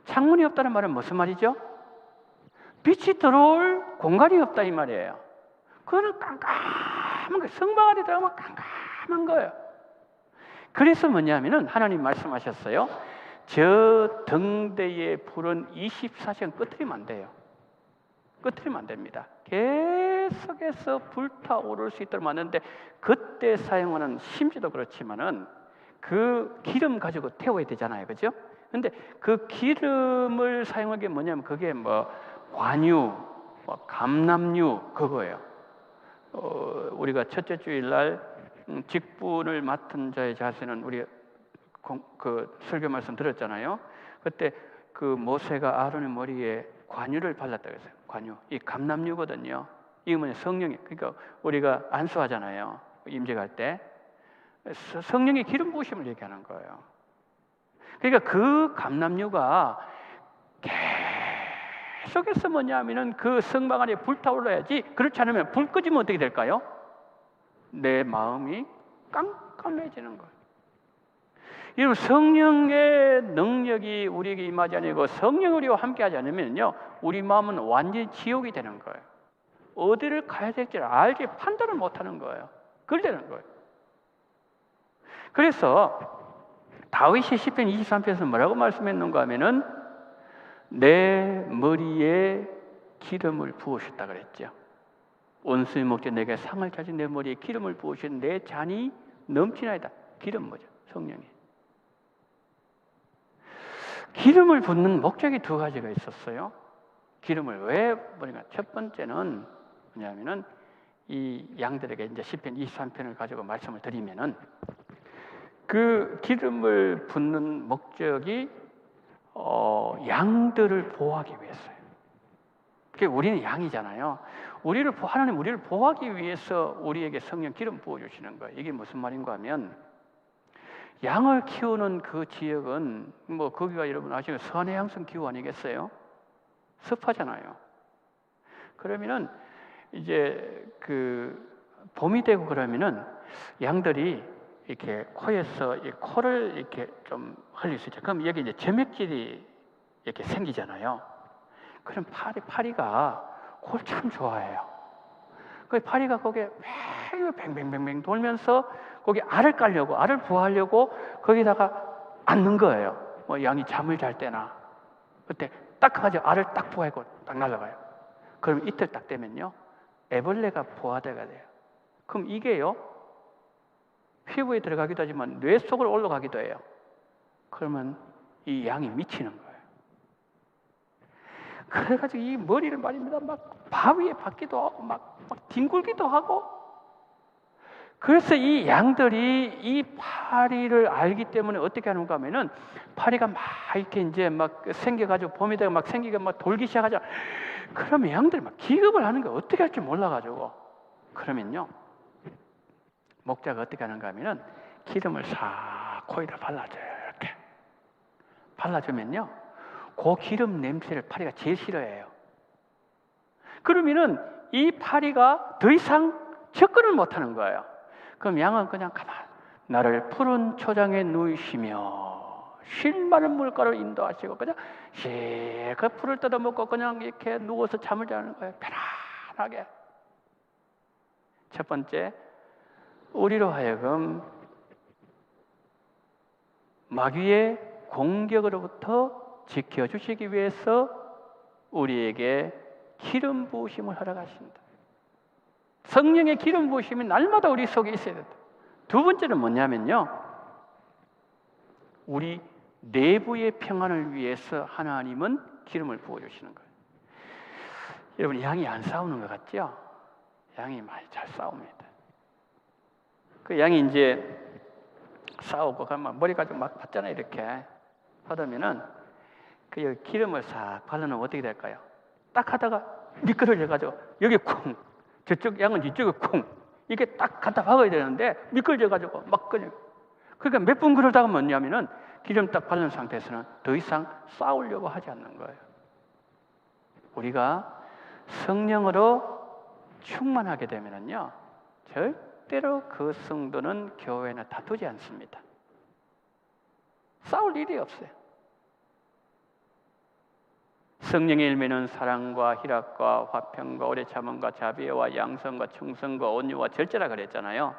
창문이 없다는 말은 무슨 말이죠? 빛이 들어올 공간이 없다 이 말이에요. 그거는 깜깜한 거예요. 성막 안에 들어가면 깜깜한 거예요. 그래서 뭐냐면은 하나님 말씀하셨어요. 저 등대의 불은 24시간 끄트리면 안 돼요. 끄트리면 안 됩니다. 계속해서 불타오를 수 있도록 만드는데, 그때 사용하는 심지도 그렇지만은 그 기름 가지고 태워야 되잖아요. 그죠? 근데 그 기름을 사용한 게 뭐냐면 그게 뭐 관유, 뭐 감람유 그거예요. 우리가 첫째 주일날 직분을 맡은 자의 자세는 우리 그 설교 말씀 들었잖아요. 그때 그 모세가 아론의 머리에 관유를 발랐다고 했어요. 관유, 이 감람유거든요. 이게 뭐냐, 성령이. 그러니까 우리가 안수하잖아요. 임직할 때 성령의 기름 부으심을 얘기하는 거예요. 그러니까 그 감람유가 계속해서 뭐냐면은 그 성막 안에 불타올라야지. 그렇지 않으면 불 끄지면 어떻게 될까요? 내 마음이 깜깜해지는 거예요. 여러분, 성령의 능력이 우리에게 임하지 않고 성령 우리와 함께하지 않으면요, 우리 마음은 완전히 지옥이 되는 거예요. 어디를 가야 될지 알지 판단을 못하는 거예요. 그러려는 거예요. 그래서 다윗이 시편 23편에서 뭐라고 말씀했는가 하면은 내 머리에 기름을 부으셨다 그랬죠. 원수의 목자 내게 상을 차신 내 머리에 기름을 부으신 내 잔이 넘치나이다. 기름 뭐죠? 성령이. 기름을 붓는 목적이 두 가지가 있었어요. 기름을 왜 보니까 첫 번째는 뭐냐면은 이 양들에게 이제 시편 23편을 가지고 말씀을 드리면은 그 기름을 붓는 목적이 양들을 보호하기 위해서예요. 그러니까 우리는 양이잖아요. 하나님 우리를 보호하기 위해서 우리에게 성령 기름 부어주시는 거예요. 이게 무슨 말인가 하면 양을 키우는 그 지역은 뭐 거기가 여러분 아시는 선해양성 기후 아니겠어요? 습하잖아요. 그러면은 이제 그 봄이 되고 그러면은 양들이 이렇게 코에서 이 코를 이렇게 좀 흘릴 수 있죠. 그럼 여기 이제 점액질이 이렇게 생기잖아요. 그럼 파리가 그걸 참 좋아해요. 그 파리가 거기에 매일 뱅뱅뱅뱅 돌면서 거기 알을 깔려고, 알을 부화하려고 거기다가 앉는 거예요. 뭐 양이 잠을 잘 때나 그때 딱 가지고 알을 딱 부화하고 딱 날아가요. 그럼 이틀 딱 되면요, 애벌레가 부화되가 돼요. 그럼 이게요, 피부에 들어가기도 하지만 뇌 속으로 올라가기도 해요. 그러면 이 양이 미치는 거예요. 그래가지고 이 머리를 말입니다, 막 바위에 박기도 하고 막 뒹굴기도 하고. 그래서 이 양들이 이 파리를 알기 때문에 어떻게 하는가 하면은 파리가 막 이렇게 이제 막 생겨가지고 봄이 되고 막 생기고 막 돌기 시작하죠. 그러면 양들이 막 기겁을 하는 거 어떻게 할지 몰라가지고, 그러면요 목자가 어떻게 하는가 하면은 기름을 싹 코에다 발라줘요. 이렇게 발라주면요, 그 기름 냄새를 파리가 제일 싫어해요. 그러면은 이 파리가 더 이상 접근을 못하는 거예요. 그럼 양은 그냥 가만 나를 푸른 초장에 누이시며 쉴 많은 물가로 인도하시고 그냥 그 풀을 뜯어먹고 그냥 이렇게 누워서 잠을 자는 거예요. 편안하게. 첫 번째, 우리로 하여금 마귀의 공격으로부터 지켜주시기 위해서 우리에게 기름 부으심을 허락하신다. 성령의 기름 부으심이 날마다 우리 속에 있어야 된다. 두 번째는 뭐냐면요, 우리 내부의 평안을 위해서 하나님은 기름을 부어주시는 거예요. 여러분, 양이 안 싸우는 것 같죠? 양이 많이 잘 싸웁니다. 그 양이 이제 싸우고 가면 머리 가지고 막 받잖아요. 이렇게 받으면은 그 기름을 싹 바르면 어떻게 될까요? 딱 하다가 미끄러져가지고 여기 쿵, 저쪽 양은 이쪽에 쿵, 이게 딱 갖다 박아야 되는데 미끄러져가지고 막 그냥. 그러니까 몇 분 그러다가 뭐냐면은 기름 딱 바른 상태에서는 더 이상 싸우려고 하지 않는 거예요. 우리가 성령으로 충만하게 되면은요, 절대로 그 성도는 교회는 다투지 않습니다. 싸울 일이 없어요. 성령의 열매는 사랑과 희락과 화평과 오래 참음과 자비와 양성과 충성과 온유와 절제라 그랬잖아요.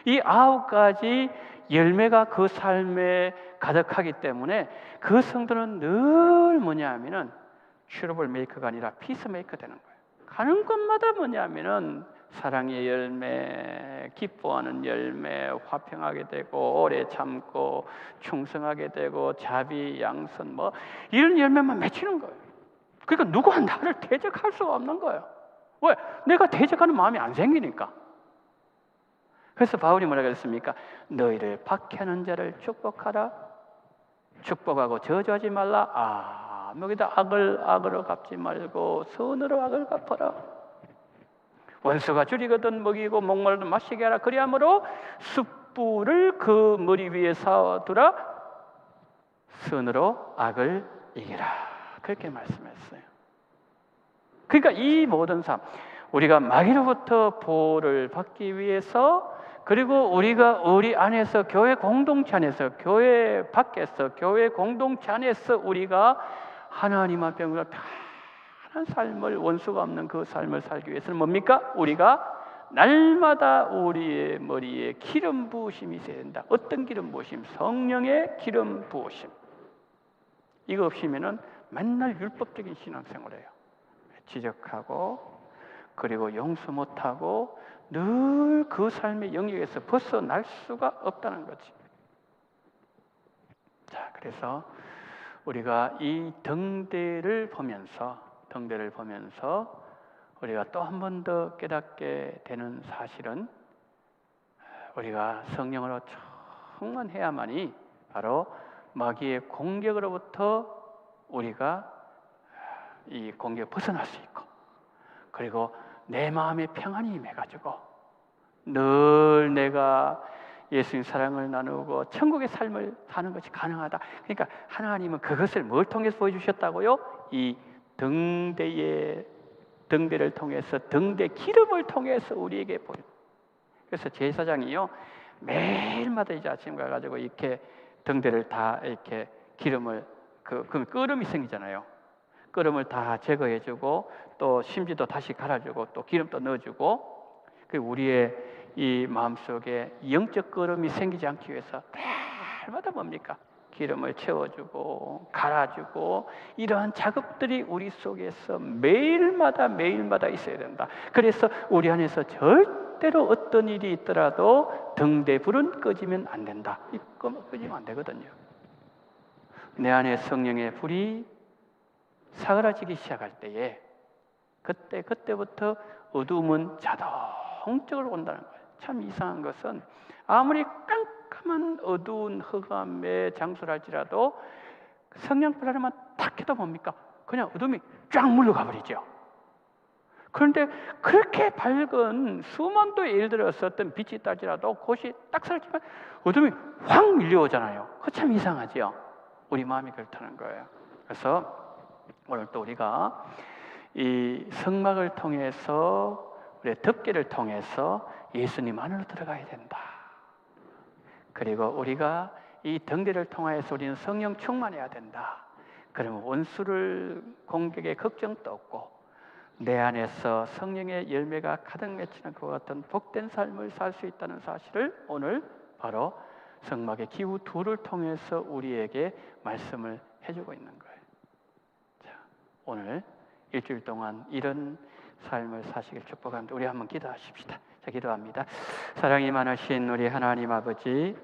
이 9가지 열매가 그 삶에 가득하기 때문에 그 성도는 늘 뭐냐면은 트러블 메이커가 아니라 피스 메이커 되는 거예요. 가는 곳마다 뭐냐면은 사랑의 열매, 기뻐하는 열매, 화평하게 되고 오래 참고 충성하게 되고 자비, 양선 뭐 이런 열매만 맺히는 거예요. 그러니까 누가 나를 대적할 수가 없는 거예요. 왜? 내가 대적하는 마음이 안 생기니까. 그래서 바울이 뭐라고 했습니까? 너희를 박해하는 자를 축복하라. 축복하고 저주하지 말라. 여기다 악을 악으로 갚지 말고 선으로 악을 갚아라. 원수가 줄이거든 먹이고 목마르든 마시게 하라. 그리하므로 숯불을 그 머리 위에 쌓아두라. 선으로 악을 이기라. 그렇게 말씀했어요. 그러니까 이 모든 삶, 우리가 마귀로부터 보호를 받기 위해서, 그리고 우리가 우리 안에서 교회 공동체 안에서, 교회 밖에서, 교회 공동체 안에서 우리가 하나님 앞에 편안한 삶을, 원수가 없는 그 삶을 살기 위해서는 뭡니까? 우리가 날마다 우리의 머리에 기름 부으심이 있어야 된다. 어떤 기름 부으심? 성령의 기름 부으심. 이거 없이면은 맨날 율법적인 신앙생활이에요. 지적하고 그리고 용서 못하고 늘 그 삶의 영역에서 벗어날 수가 없다는 거지. 자, 그래서 우리가 이 등대를 보면서 우리가 또 한 번 더 깨닫게 되는 사실은, 우리가 성령으로 충만해야만이 바로 마귀의 공격으로부터 우리가 이 공격에 벗어날 수 있고, 그리고 내 마음에 평안이 임해가지고 늘 내가 예수님 사랑을 나누고 천국의 삶을 사는 것이 가능하다. 그러니까 하나님은 그것을 뭘 통해서 보여주셨다고요? 이 등대를 통해서, 등대 기름을 통해서 우리에게 보여. 그래서 제사장이요, 매일마다 이제 아침 가가지고 이렇게 등대를 다 이렇게 기름을 그럼 끓음이 생기잖아요. 끓음을 다 제거해주고 또 심지도 다시 갈아주고 또 기름도 넣어주고, 그 우리의 이 마음속에 영적 끓음이 생기지 않기 위해서 날마다 뭡니까? 기름을 채워주고 갈아주고, 이러한 작업들이 우리 속에서 매일마다 있어야 된다. 그래서 우리 안에서 절대로 어떤 일이 있더라도 등대 불은 꺼지면 안 된다. 꺼지면 안 되거든요. 내 안에 성령의 불이 사그라지기 시작할 때에 그때부터 어두움은 자동적으로 온다는 거예요. 참 이상한 것은 아무리 깜깜한 어두운 흑암의 장소랄지라도 성령불 하나만 탁 해도 뭡니까? 그냥 어둠이 쫙 물러가 버리죠. 그런데 그렇게 밝은 수만도에 예를 들어서 어떤 빛이 있다지라도 그것이 딱 사라지면 어둠이 확 밀려오잖아요. 그거 참 이상하죠. 우리 마음이 그렇다는 거예요. 그래서 오늘 또 우리가 이 성막을 통해서, 우리의 덮개를 통해서 예수님 안으로 들어가야 된다. 그리고 우리가 이 등대를 통해서 우리는 성령 충만해야 된다. 그러면 원수를 공격의 걱정도 없고 내 안에서 성령의 열매가 가득 맺히는 그와 같은 복된 삶을 살 수 있다는 사실을 오늘 바로 성막의 기후 2를 통해서 우리에게 말씀을 해주고 있는 거예요. 자, 오늘 일주일 동안 이런 삶을 사시길 축복합니다. 우리 한번 기도하십시다. 자, 기도합니다. 사랑이 많으신 우리 하나님 아버지,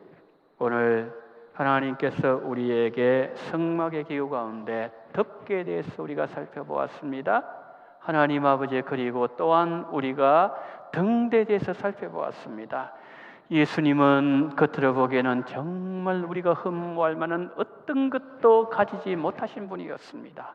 오늘 하나님께서 우리에게 성막의 기후 가운데 덮개에 대해서 우리가 살펴보았습니다. 하나님 아버지, 그리고 또한 우리가 등대에 대해서 살펴보았습니다. 예수님은 겉으로 보기에는 정말 우리가 흠모할 만한 어떤 것도 가지지 못하신 분이었습니다.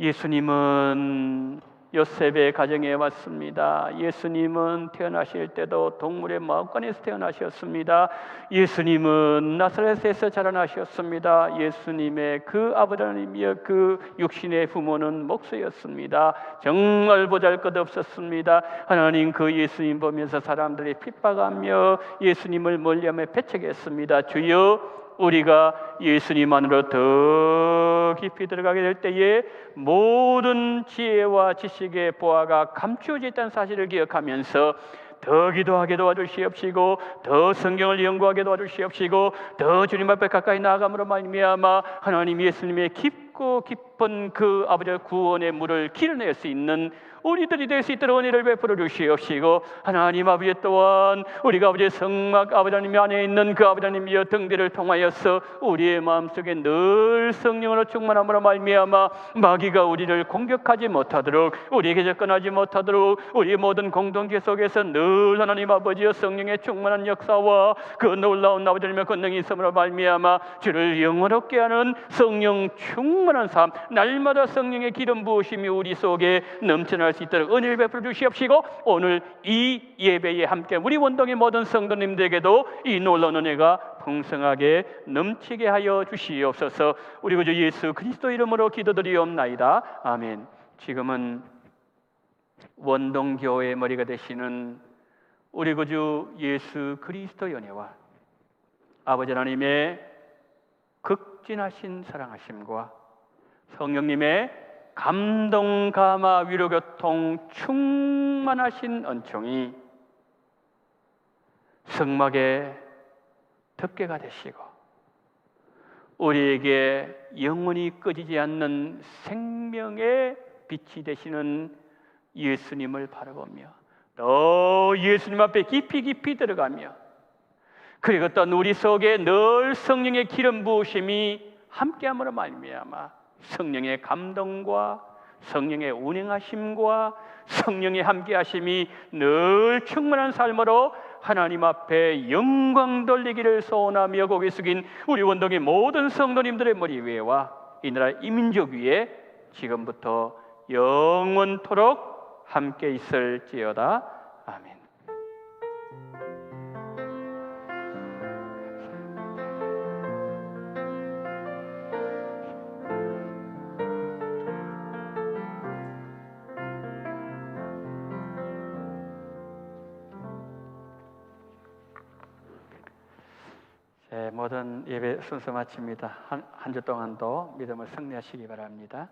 예수님은 요셉의 가정에 왔습니다. 예수님은 태어나실 때도 동물의 마음간에서 태어나셨습니다. 예수님은 나사렛에서 자라나셨습니다. 예수님의 그 아버지 하나님이여 그 육신의 부모는 목수였습니다. 정말 보잘것없었습니다. 하나님, 그 예수님 보면서 사람들이 핍박하며 예수님을 멀리하며 배척했습니다. 주여, 우리가 예수님 안으로 더 깊이 들어가게 될 때에 모든 지혜와 지식의 보화가 감추어져 있다는 사실을 기억하면서 더 기도하게 도와주시옵시고, 더 성경을 연구하게 도와주시옵시고, 더 주님 앞에 가까이 나아감으로 말미암아 하나님 예수님의 깊고 깊은 그 아버지의 구원의 물을 길어낼 수 있는 우리들이 될 수 있도록 은혜를 베풀어 주시옵시고, 하나님 아버지 또한 우리가 아버지 성막 아버지 하나님 안에 있는 그 아버지 하나님이여 등대를 통하여서 우리의 마음속에 늘 성령으로 충만함으로 말미암아 마귀가 우리를 공격하지 못하도록, 우리에게 접근하지 못하도록 우리 모든 공동체 속에서 늘 하나님 아버지여 성령의 충만한 역사와 그 놀라운 아버지 하나님의 권능이 있음으로 말미암아 주를 영원롭게 하는 성령 충만한 삶, 날마다 성령의 기름 부으심이 우리 속에 넘쳐날 수 있도록 은혜를 베풀어 주시옵시고, 오늘 이 예배에 함께 우리 원동의 모든 성도님들에게도 이 놀라운 은혜가 풍성하게 넘치게 하여 주시옵소서. 우리 구주 예수 그리스도 이름으로 기도드리옵나이다. 아멘. 지금은 원동교회의 머리가 되시는 우리 구주 예수 그리스도의 은혜와 아버지 하나님의 극진하신 사랑하심과 성령님의 감동, 감화, 위로, 교통 충만하신 은총이 성막의 덮개가 되시고 우리에게 영원히 꺼지지 않는 생명의 빛이 되시는 예수님을 바라보며 또 예수님 앞에 깊이 깊이 들어가며, 그리고 또 우리 속에 늘 성령의 기름 부으심이 함께함으로 말미암아 성령의 감동과 성령의 운행하심과 성령의 함께하심이 늘 충만한 삶으로 하나님 앞에 영광 돌리기를 소원하며 고개 숙인 우리 원동의 모든 성도님들의 머리 위에와 이 나라 이 민족 위에 지금부터 영원토록 함께 있을지어다. 아멘. 모든 예배 순서 마칩니다. 한 주 동안도 믿음을 승리하시기 바랍니다.